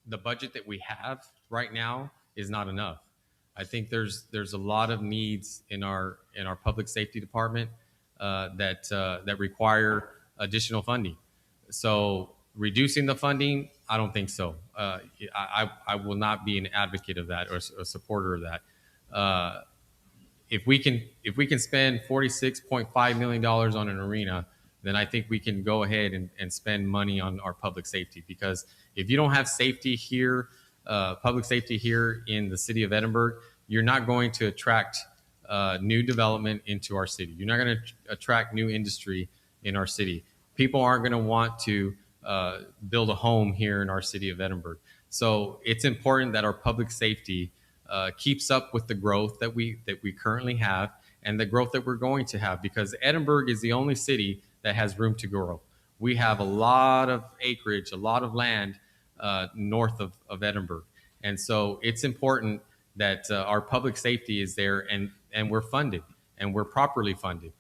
the budget that we have right now is not enough. I think there's a lot of needs in our public safety department that require additional funding. So reducing the funding, I don't think so. I will not be an advocate of that or a supporter of that. If we can spend $46.5 million on an arena, then I think we can go ahead and spend money on our public safety. Because if you don't have safety here, public safety here in the city of Edinburgh, you're not going to attract new development into our city. You're not going to attract new industry in our city. People aren't going to want to build a home here in our city of Edinburgh. So it's important that our public safety keeps up with the growth that we currently have and the growth that we're going to have, because Edinburgh is the only city that has room to grow. We have a lot of acreage, a lot of land north of Edinburgh. And so it's important that our public safety is there and we're funded and we're properly funded,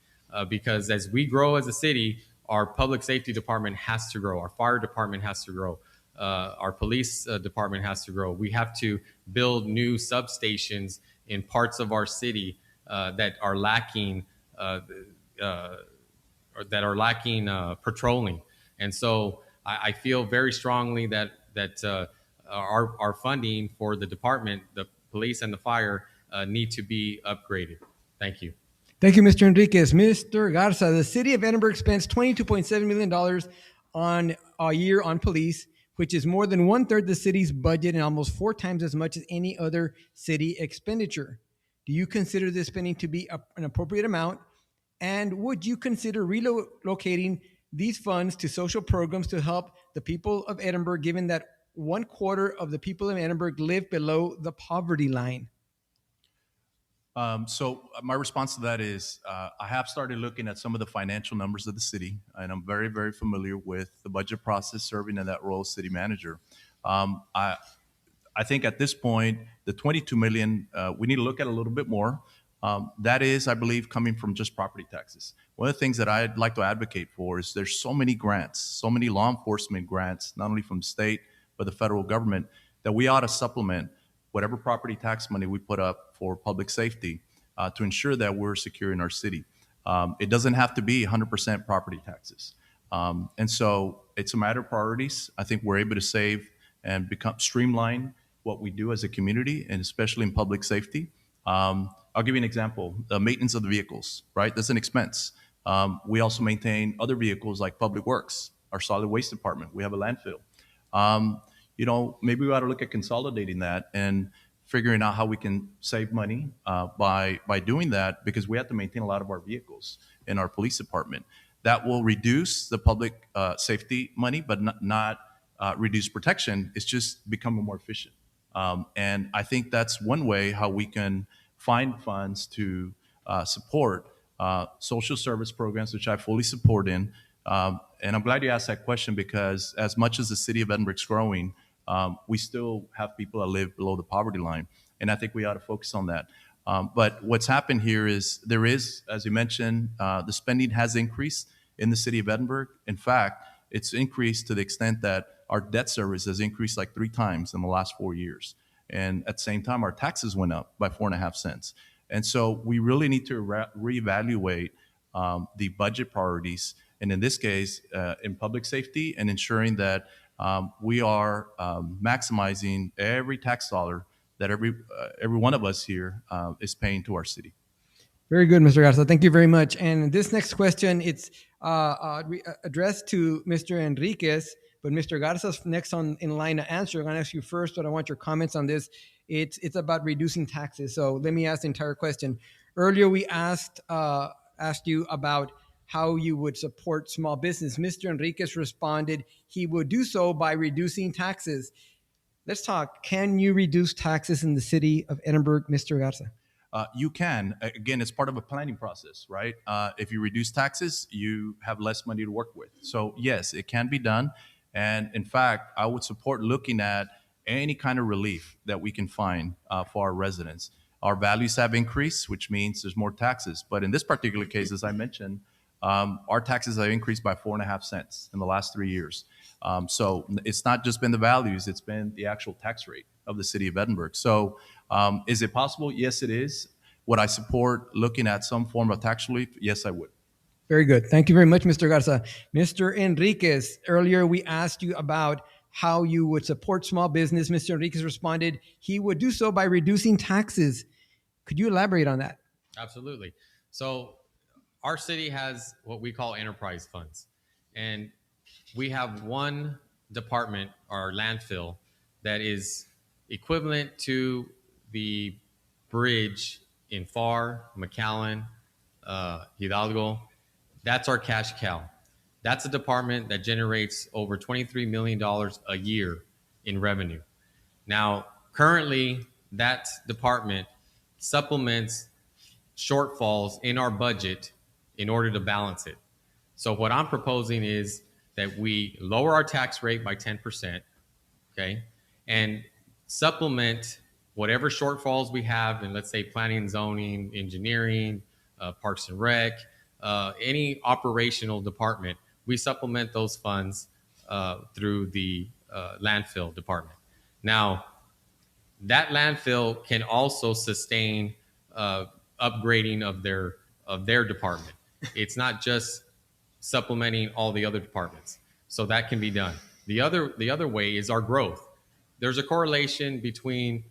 because as we grow as a city, our public safety department has to grow. Our fire department has to grow. Our police department has to grow. We have to build new substations in parts of our city that are lacking patrolling. And so I feel very strongly that our funding for the department, the police and the fire, need to be upgraded. Thank you. Thank you, Mr. Enriquez. Mr. Garza, the city of Edinburgh spends $22.7 million on a year on police, which is more than one-third the city's budget and almost 4 times as much as any other city expenditure. Do you consider this spending to be an appropriate amount? And would you consider relocating these funds to social programs to help the people of Edinburgh, given that 1/4 of the people in Edinburgh live below the poverty line? My response to that is I have started looking at some of the financial numbers of the city, and I'm very, very familiar with the budget process serving in that role as city manager. I think at this point, the 22 million, we need to look at a little bit more. That is, I believe, coming from just property taxes. One of the things that I'd like to advocate for is there's so many grants, so many law enforcement grants, not only from state, but the federal government, that we ought to supplement whatever property tax money we put up for public safety to ensure that we're secure in our city. It doesn't have to be 100% property taxes. And so it's a matter of priorities. I think we're able to save and streamline what we do as a community, and especially in public safety. I'll give you an example. The maintenance of the vehicles, right? That's an expense. We also maintain other vehicles like Public Works, our solid waste department. We have a landfill. Maybe we ought to look at consolidating that and figuring out how we can save money by doing that, because we have to maintain a lot of our vehicles in our police department. That will reduce the public safety money, but not reduce protection. It's just becoming more efficient. And I think that's one way how we can find funds to support social service programs, which I fully support in. And I'm glad you asked that question, because as much as the city of Edinburgh is growing, we still have people that live below the poverty line. And I think we ought to focus on that. But what's happened here is there is, as you mentioned, the spending has increased in the city of Edinburgh. In fact, it's increased to the extent that our debt service has increased like 3 times in the last 4 years. And at the same time, our taxes went up by 4.5 cents. And so we really need to reevaluate the budget priorities, and in this case, in public safety, and ensuring that we are maximizing every tax dollar that every one of us here is paying to our city. Very good, Mr. Garza. Thank you very much. And this next question, it's addressed to Mr. Enriquez, but Mr. Garza's next in line to answer. I'm going to ask you first, but I want your comments on this. It's about reducing taxes. So let me ask the entire question. Earlier, we asked you about how you would support small business. Mr. Enriquez responded he would do so by reducing taxes. Let's talk. Can you reduce taxes in the city of Edinburgh, Mr. Garza? You can. Again, it's part of a planning process, right? If you reduce taxes, you have less money to work with. So yes, it can be done. And in fact, I would support looking at any kind of relief that we can find for our residents. Our values have increased, which means there's more taxes. But in this particular case, as I mentioned, our taxes have increased by 4.5 cents in the last 3 years. So it's not just been the values, it's been the actual tax rate of the city of Edinburgh. So is it possible? Yes, it is. Would I support looking at some form of tax relief? Yes, I would. Very good. Thank you very much, Mr. Garza. Mr. Enriquez, earlier we asked you about how you would support small business. Mr. Enriquez responded he would do so by reducing taxes. Could you elaborate on that? Absolutely. So our city has what we call enterprise funds. And we have one department, our landfill, that is equivalent to the bridge in Far, McAllen, Hidalgo. That's our cash cow. That's a department that generates over $23 million a year in revenue. Now, currently, that department supplements shortfalls in our budget in order to balance it. So what I'm proposing is that we lower our tax rate by 10%, okay, and supplement whatever shortfalls we have in, let's say, planning and zoning, engineering, Parks and Rec, any operational department. We supplement those funds through the landfill department. Now, that landfill can also sustain upgrading of their department. It's not just supplementing all the other departments. So that can be done. The other way is our growth. There's a correlation between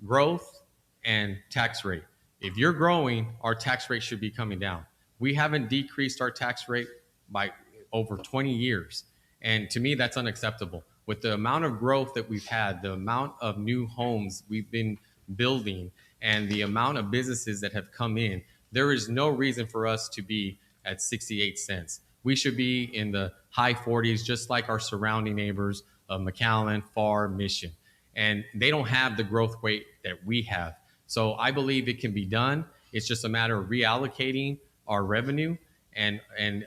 growth and tax rate. If you're growing, our tax rate should be coming down. We haven't decreased our tax rate by over 20 years. And to me, that's unacceptable. With the amount of growth that we've had, the amount of new homes we've been building, and the amount of businesses that have come in, there is no reason for us to be at 68 cents. We should be in the high 40s, just like our surrounding neighbors of McAllen, Farr, Mission. And they don't have the growth rate that we have. So I believe it can be done. It's just a matter of reallocating our revenue. And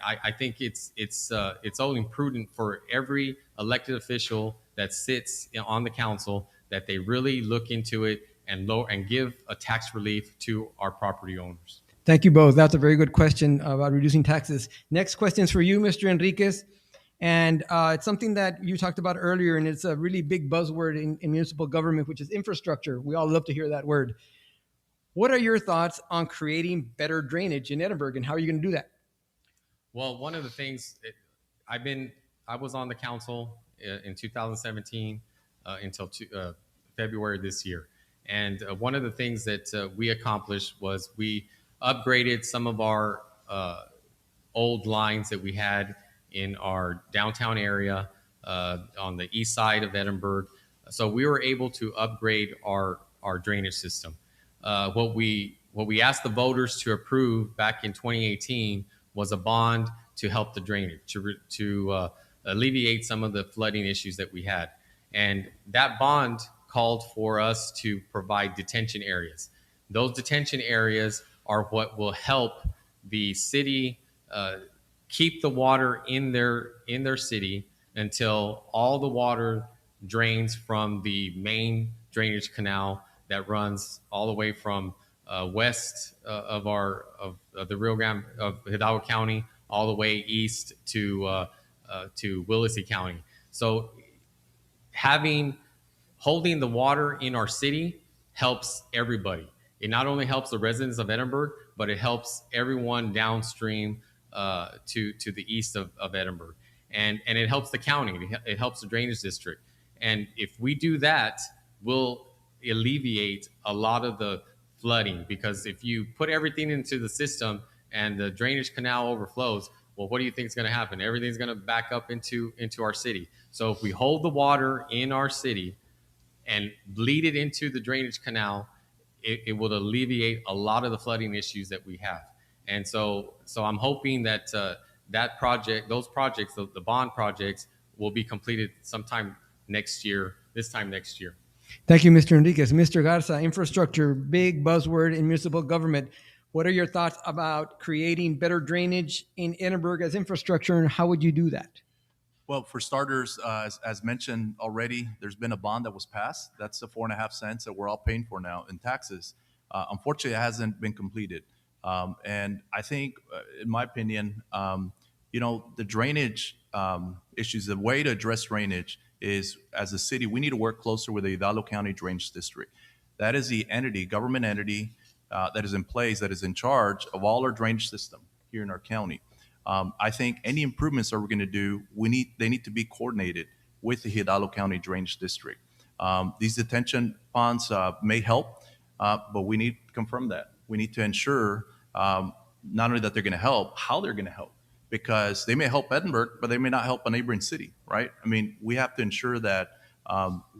I think it's only prudent for every elected official that sits on the council that they really look into it and give a tax relief to our property owners. Thank you both. That's a very good question about reducing taxes. Next question is for you, Mr. Enriquez. And it's something that you talked about earlier, and it's a really big buzzword in municipal government, which is infrastructure. We all love to hear that word. What are your thoughts on creating better drainage in Edinburgh, and how are you going to do that? Well, one of the things I was on the council in 2017 until February this year. And one of the things that we accomplished was we upgraded some of our old lines that we had in our downtown area on the east side of Edinburgh. So we were able to upgrade our drainage system. What we asked the voters to approve back in 2018 was a bond to help the drainage, to alleviate some of the flooding issues that we had. And that bond called for us to provide detention areas. Those detention areas are what will help the city keep the water in their city until all the water drains from the main drainage canal that runs all the way from west of the Rio Grande of Hidalgo County all the way east to Willacy County. So holding the water in our city helps everybody. It not only helps the residents of Edinburgh, but it helps everyone downstream to the east of Edinburgh. And it helps the county. It helps the drainage district. And if we do that, we'll alleviate a lot of the flooding, because if you put everything into the system and the drainage canal overflows, well, what do you think is going to happen? Everything's going to back up into our city. So if we hold the water in our city and bleed it into the drainage canal, it will alleviate a lot of the flooding issues that we have. And so I'm hoping that those projects, the bond projects, will be completed sometime next year, this time next year. Thank you, Mr. Enriquez. Mr. Garza, infrastructure, big buzzword in municipal government. What are your thoughts about creating better drainage in Edinburgh as infrastructure, and how would you do that? Well, for starters, as mentioned already, there's been a bond that was passed. That's the 4.5 cents that we're all paying for now in taxes. Unfortunately, it hasn't been completed. And I think, in my opinion, the drainage issues, the way to address drainage is, as a city, we need to work closer with the Hidalgo County Drainage District. That is the government entity that is in place, that is in charge of all our drainage system here in our county. I think any improvements that we're going to do, they need to be coordinated with the Hidalgo County Drainage District. These detention ponds may help, but we need to confirm that. We need to ensure not only that they're going to help, how they're going to help, because they may help Edinburgh, but they may not help a neighboring city, right? I mean, we have to ensure that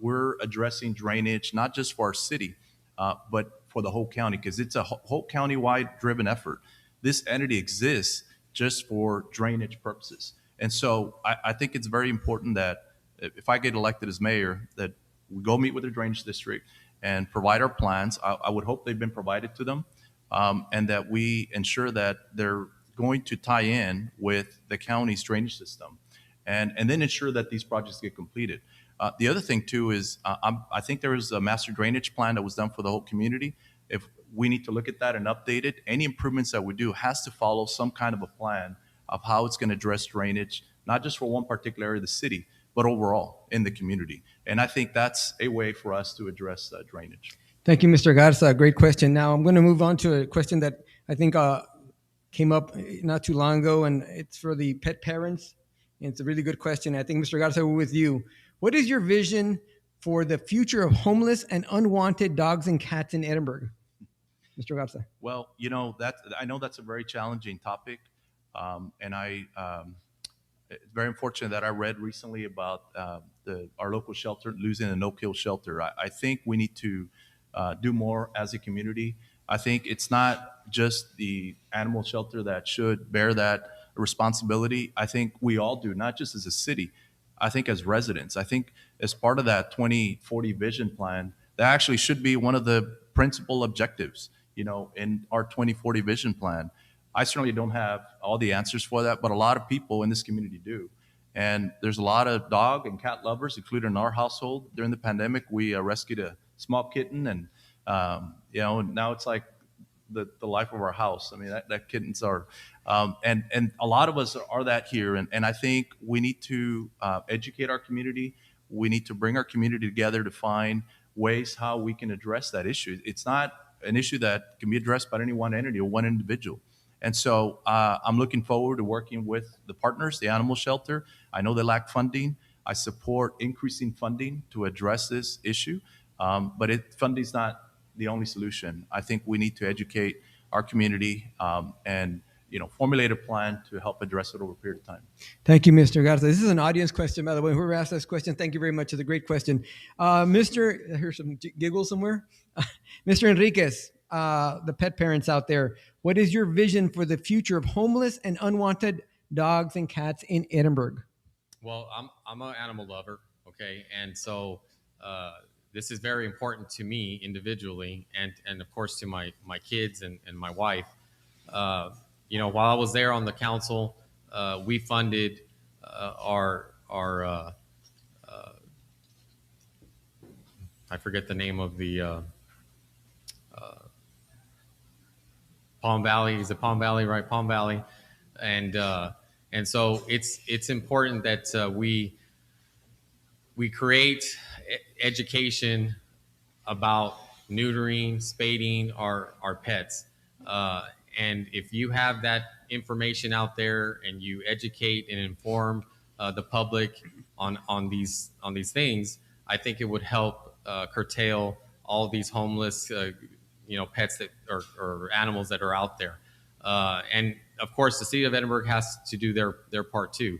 we're addressing drainage, not just for our city, but for the whole county, because it's a whole county-wide driven effort. This entity exists just for drainage purposes. And so I think it's very important that if I get elected as mayor, that we go meet with the drainage district and provide our plans. I would hope they've been provided to them, and that we ensure that they're going to tie in with the county's drainage system, and then ensure that these projects get completed. The other thing too is I think there was a master drainage plan that was done for the whole community. If we need to look at that and update it, any improvements that we do has to follow some kind of a plan of how it's going to address drainage, not just for one particular area of the city, but overall in the community. And I think that's a way for us to address drainage. Thank you, Mr. Garza. Great question. Now I'm going to move on to a question that I think came up not too long ago, and it's for the pet parents. And it's a really good question. I think, Mr. Garza, we're with you. What is your vision for the future of homeless and unwanted dogs and cats in Edinburgh? Mr. Garza. Well, I know that's a very challenging topic, and it's very unfortunate that I read recently about our local shelter losing a no-kill shelter. I think we need to do more as a community. I think it's not just the animal shelter that should bear that responsibility. I think we all do, not just as a city. I think as residents. I think as part of that 2040 vision plan, that actually should be one of the principal objectives, in our 2040 vision plan. I certainly don't have all the answers for that, but a lot of people in this community do. And there's a lot of dog and cat lovers, including in our household. During the pandemic, we rescued a small kitten, and now it's like the life of our house. I mean, that kittens are, and a lot of us are that here. And I think we need to educate our community. We need to bring our community together to find ways how we can address that issue. It's not an issue that can be addressed by any one entity or one individual. And so I'm looking forward to working with the partners, the animal shelter. I know they lack funding. I support increasing funding to address this issue, but funding is not the only solution. I think we need to educate our community and formulate a plan to help address it over a period of time. Thank you, Mr. Garza. This is an audience question, by the way. Whoever asked this question, thank you very much. It's a great question. I hear some giggles somewhere. Mr. Enriquez, the pet parents out there, what is your vision for the future of homeless and unwanted dogs and cats in Edinburgh? Well, I'm an animal lover, okay, and so this is very important to me individually, and of course to my kids and my wife. While I was there on the council, we funded our I forget the name of the Palm Valley. Is it Palm Valley, right? Palm Valley, and so it's important that we create education about neutering, spading our pets. And if you have that information out there and you educate and inform the public on these things, I think it would help curtail all these homeless pets that or animals that are out there. And of course, the city of Edinburgh has to do their part too.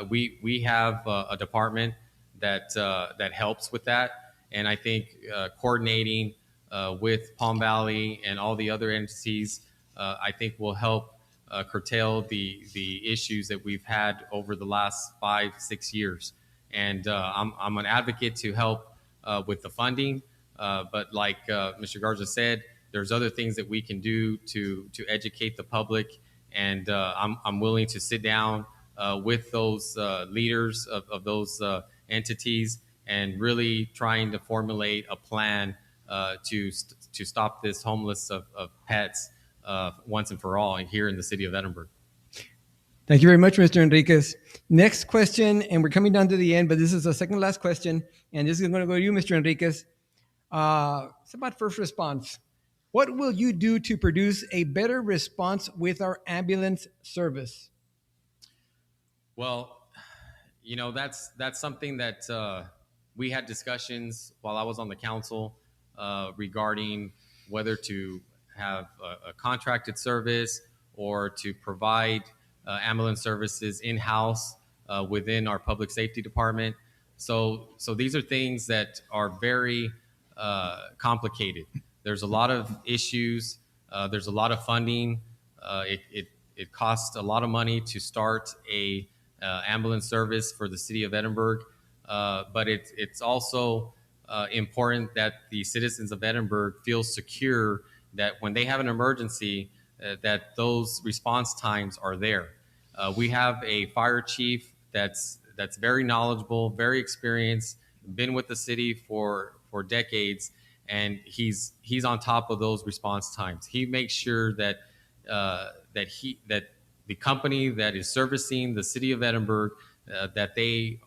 We have a department that helps with that, and I think coordinating with Palm Valley and all the other entities, I think will help curtail the issues that we've had over the last 5-6 years. And I'm an advocate to help with the funding, but like Mr. Garza said, there's other things that we can do to educate the public, and I'm willing to sit down with those leaders of those entities and really trying to formulate a plan to stop this homeless of pets once and for all here in the city of Edinburgh. Thank you very much, Mr. Enriquez. Next question, and we're coming down to the end, but this is the second last question, and this is going to go to you, Mr. Enriquez. It's about first response. What will you do to produce a better response with our ambulance service? Well, that's something that we had discussions while I was on the council regarding whether to have a contracted service or to provide ambulance services in-house within our public safety department. So these are things that are very complicated. There's a lot of issues. There's a lot of funding. It costs a lot of money to start a ambulance service for the city of Edinburgh, but it's also important that the citizens of Edinburgh feel secure that when they have an emergency, that those response times are there. We have a fire chief that's very knowledgeable, very experienced, been with the city for decades, and he's on top of those response times. He makes sure that the company that is servicing the city of Edinburgh, that they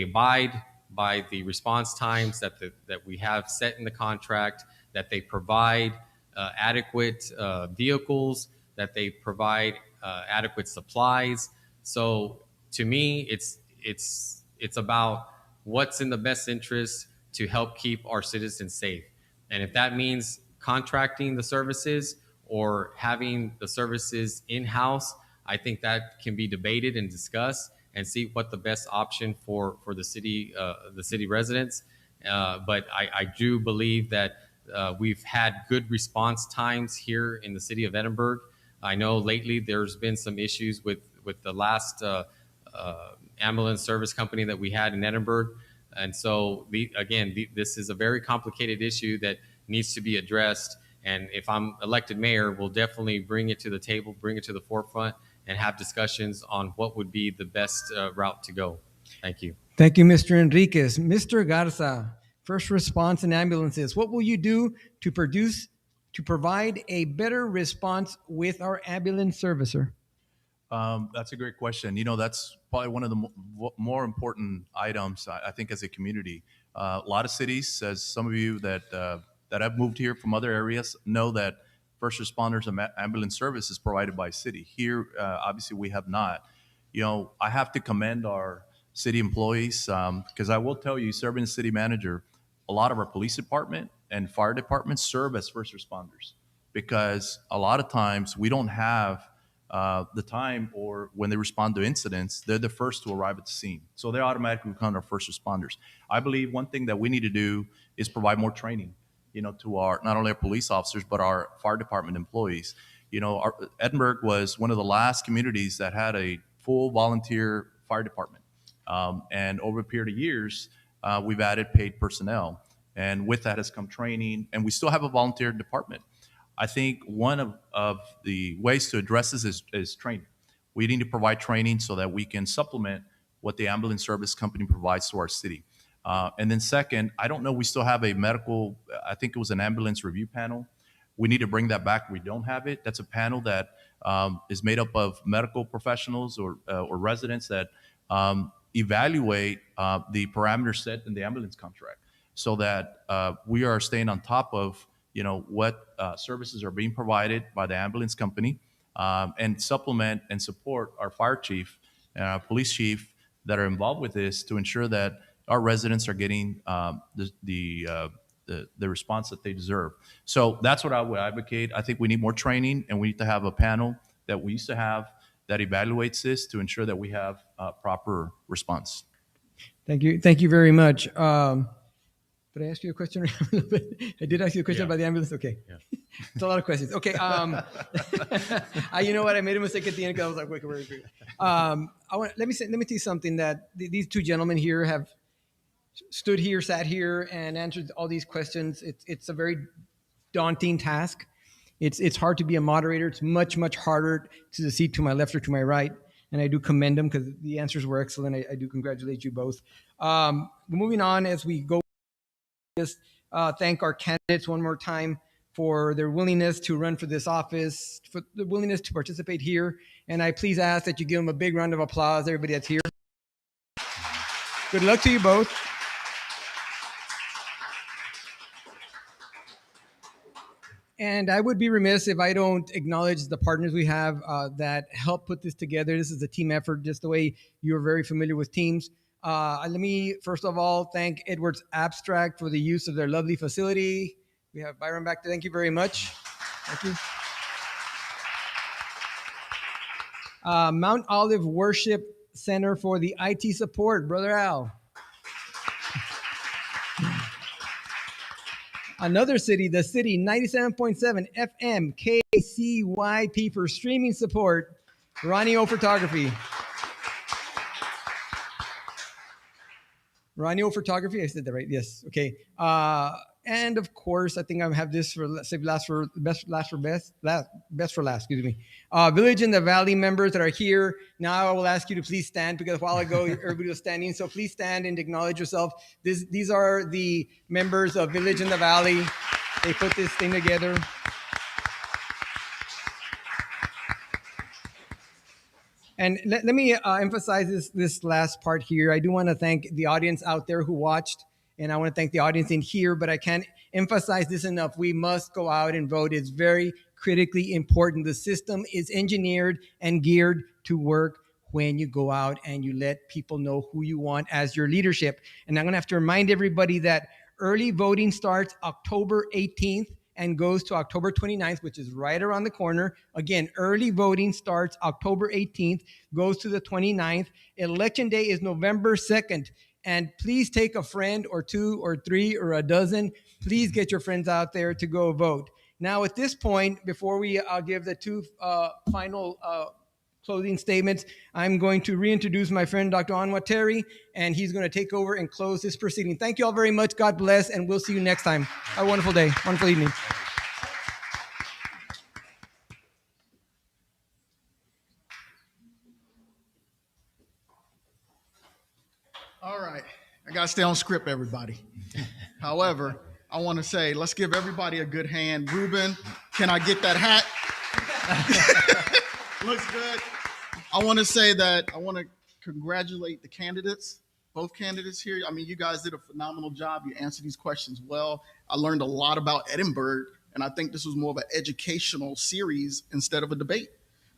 abide by the response times that we have set in the contract, that they provide adequate vehicles, that they provide adequate supplies. So to me, it's about what's in the best interest to help keep our citizens safe. And if that means contracting the services or having the services in-house, I think that can be debated and discussed and see what the best option for the city residents. But I do believe that we've had good response times here in the city of Edinburgh. I know lately there's been some issues with the last ambulance service company that we had in Edinburgh. And so, this is a very complicated issue that needs to be addressed. And if I'm elected mayor, we'll definitely bring it to the table, bring it to the forefront, and have discussions on what would be the best route to go. Thank you. Thank you, Mr. Enriquez. Mr. Garza, first response and ambulances. What will you do to provide a better response with our ambulance servicer? That's a great question. You know, that's probably one of the more important items, I think, as a community. A lot of cities, as some of you that have moved here from other areas, know that first responders and ambulance service is provided by city. Here, obviously, we have not. You know, I have to commend our city employees because I will tell you, serving as city manager, a lot of our police department and fire departments serve as first responders because a lot of times we don't have the time, or when they respond to incidents, they're the first to arrive at the scene. So they automatically become our first responders. I believe one thing that we need to do is provide more training, you know, to our, not only our police officers, but our fire department employees. You know, Edinburgh was one of the last communities that had a full volunteer fire department. And over a period of years, we've added paid personnel. And with that has come training, and we still have a volunteer department. I think one of the ways to address this is training. We need to provide training so that we can supplement what the ambulance service company provides to our city. And then second, I don't know, we still have a medical, I think it was an ambulance review panel. We need to bring that back. We don't have it. That's a panel that is made up of medical professionals or residents that evaluate the parameters set in the ambulance contract so that we are staying on top of, you know, what services are being provided by the ambulance company, and supplement and support our fire chief and our police chief that are involved with this to ensure that our residents are getting the response that they deserve. So that's what I would advocate. I think we need more training, and we need to have a panel that we used to have that evaluates this to ensure that we have proper response. Thank you. Thank you very much. Did I ask you a question? I did ask you a question about the ambulance. Okay. Yeah. It's a lot of questions. Okay. You know what? I made a mistake at the end because I was like, wait, where is it? Let me tell you something that these two gentlemen here have stood here, sat here, and answered all these questions. It's a very daunting task. It's hard to be a moderator. It's much, much harder to the seat to my left or to my right. And I do commend them because the answers were excellent. I do congratulate you both. Moving on as we go. Just thank our candidates one more time for their willingness to run for this office, for the willingness to participate here. And I please ask that you give them a big round of applause, everybody that's here. Good luck to you both. And I would be remiss if I don't acknowledge the partners we have that help put this together. This is a team effort, just the way you're very familiar with teams. Let me, first of all, thank Edwards Abstract for the use of their lovely facility. We have Byron back there. Thank you very much. Thank you. Mount Olive Worship Center for the IT support, Brother Al. Another city, the city, 97.7 FM KCYP for streaming support, Ronnie O Photography. Ronnie O Photography, I said that right? Yes. Okay. And of course, I think I have this for save last for best for last. Excuse me. Village in the Valley members that are here. Now I will ask you to please stand because a while ago everybody was standing. So please stand and acknowledge yourself. These are the members of Village in the Valley. They put this thing together. And let me emphasize this last part here. I do want to thank the audience out there who watched, and I want to thank the audience in here, but I can't emphasize this enough. We must go out and vote. It's very critically important. The system is engineered and geared to work when you go out and you let people know who you want as your leadership. And I'm going to have to remind everybody that early voting starts October 18th and goes to October 29th, which is right around the corner. Again, early voting starts October 18th, goes to the 29th. Election day is November 2nd. And please take a friend or two or three or a dozen. Please get your friends out there to go vote. Now, at this point, before I'll give the two final closing statements, I'm going to reintroduce my friend, Dr. Unwanted, and he's going to take over and close this proceeding. Thank you all very much. God bless, and we'll see you next time. Have a wonderful day, wonderful evening. All right. I got to stay on script, everybody. However, I want to say, let's give everybody a good hand. Ruben, can I get that hat? Looks good. I want to say that I want to congratulate the candidates, both candidates here. I mean, you guys did a phenomenal job. You answered these questions well. I learned a lot about Edinburgh, and I think this was more of an educational series instead of a debate.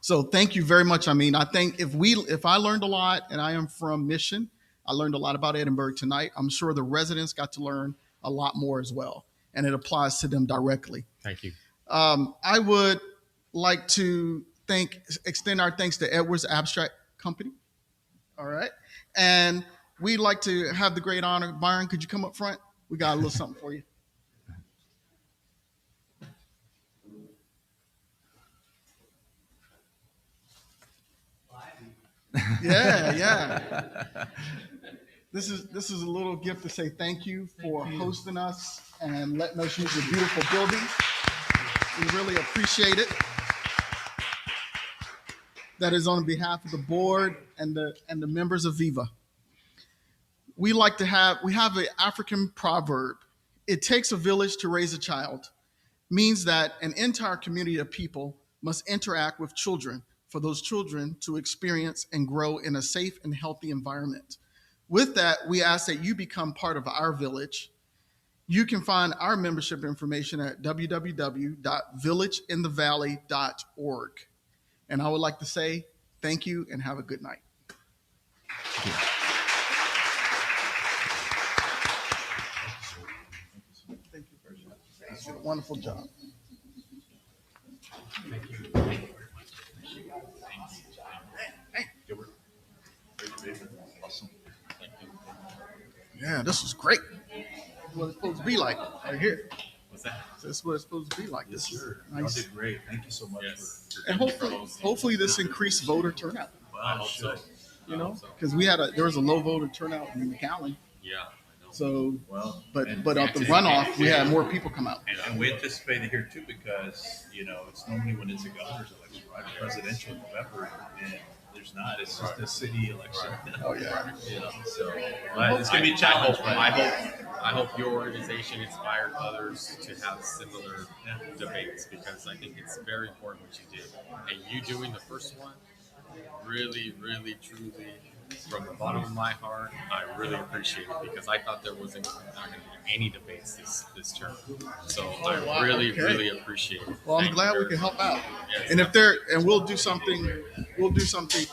So thank you very much. I mean, I think if I learned a lot, and I am from Mission, I learned a lot about Edinburgh tonight. I'm sure the residents got to learn a lot more as well, and it applies to them directly. Thank you. I would like to extend our thanks to Edwards Abstract Company. All right. And we'd like to have the great honor. Byron, could you come up front? We got a little something for you. Yeah. This is a little gift to say thank you for hosting us and letting us use your beautiful building. We really appreciate it. That is on behalf of the board and the members of Viva. We have an African proverb. It takes a village to raise a child. Means that an entire community of people must interact with children for those children to experience and grow in a safe and healthy environment. With that, we ask that you become part of our village. You can find our membership information at www.villageinthevalley.org. And I would like to say thank you and have a good night. Thank you very much. You did a wonderful job. Thank you. Awesome. Yeah, this was great. This is what it's supposed to be like right here. What's that? This is what it's supposed to be like. Yes, sir. Nice. Y'all did great. Thank you so much. Yes. For And hopefully this increased voter turnout. I hope so. You know, because there was a low voter turnout in McAllen. Yeah. I know. So, Well, but and- at the runoff, we had more people come out. And we anticipate it here too because, it's normally when it's a governor's election, right? A presidential in November, and there's not. It's just a city election. Oh yeah. So but it's going to be a challenge. I hope your organization inspired others to have similar debates because I think it's very important what you did. And you doing the first one, really, really, truly, from the bottom of my heart, I really appreciate it because I thought there wasn't not going to be any debates this term. So I wow. really, Okay. really appreciate it. Well, I'm Thank glad you we very can much. help out. Yes. And we'll do something. We'll do something.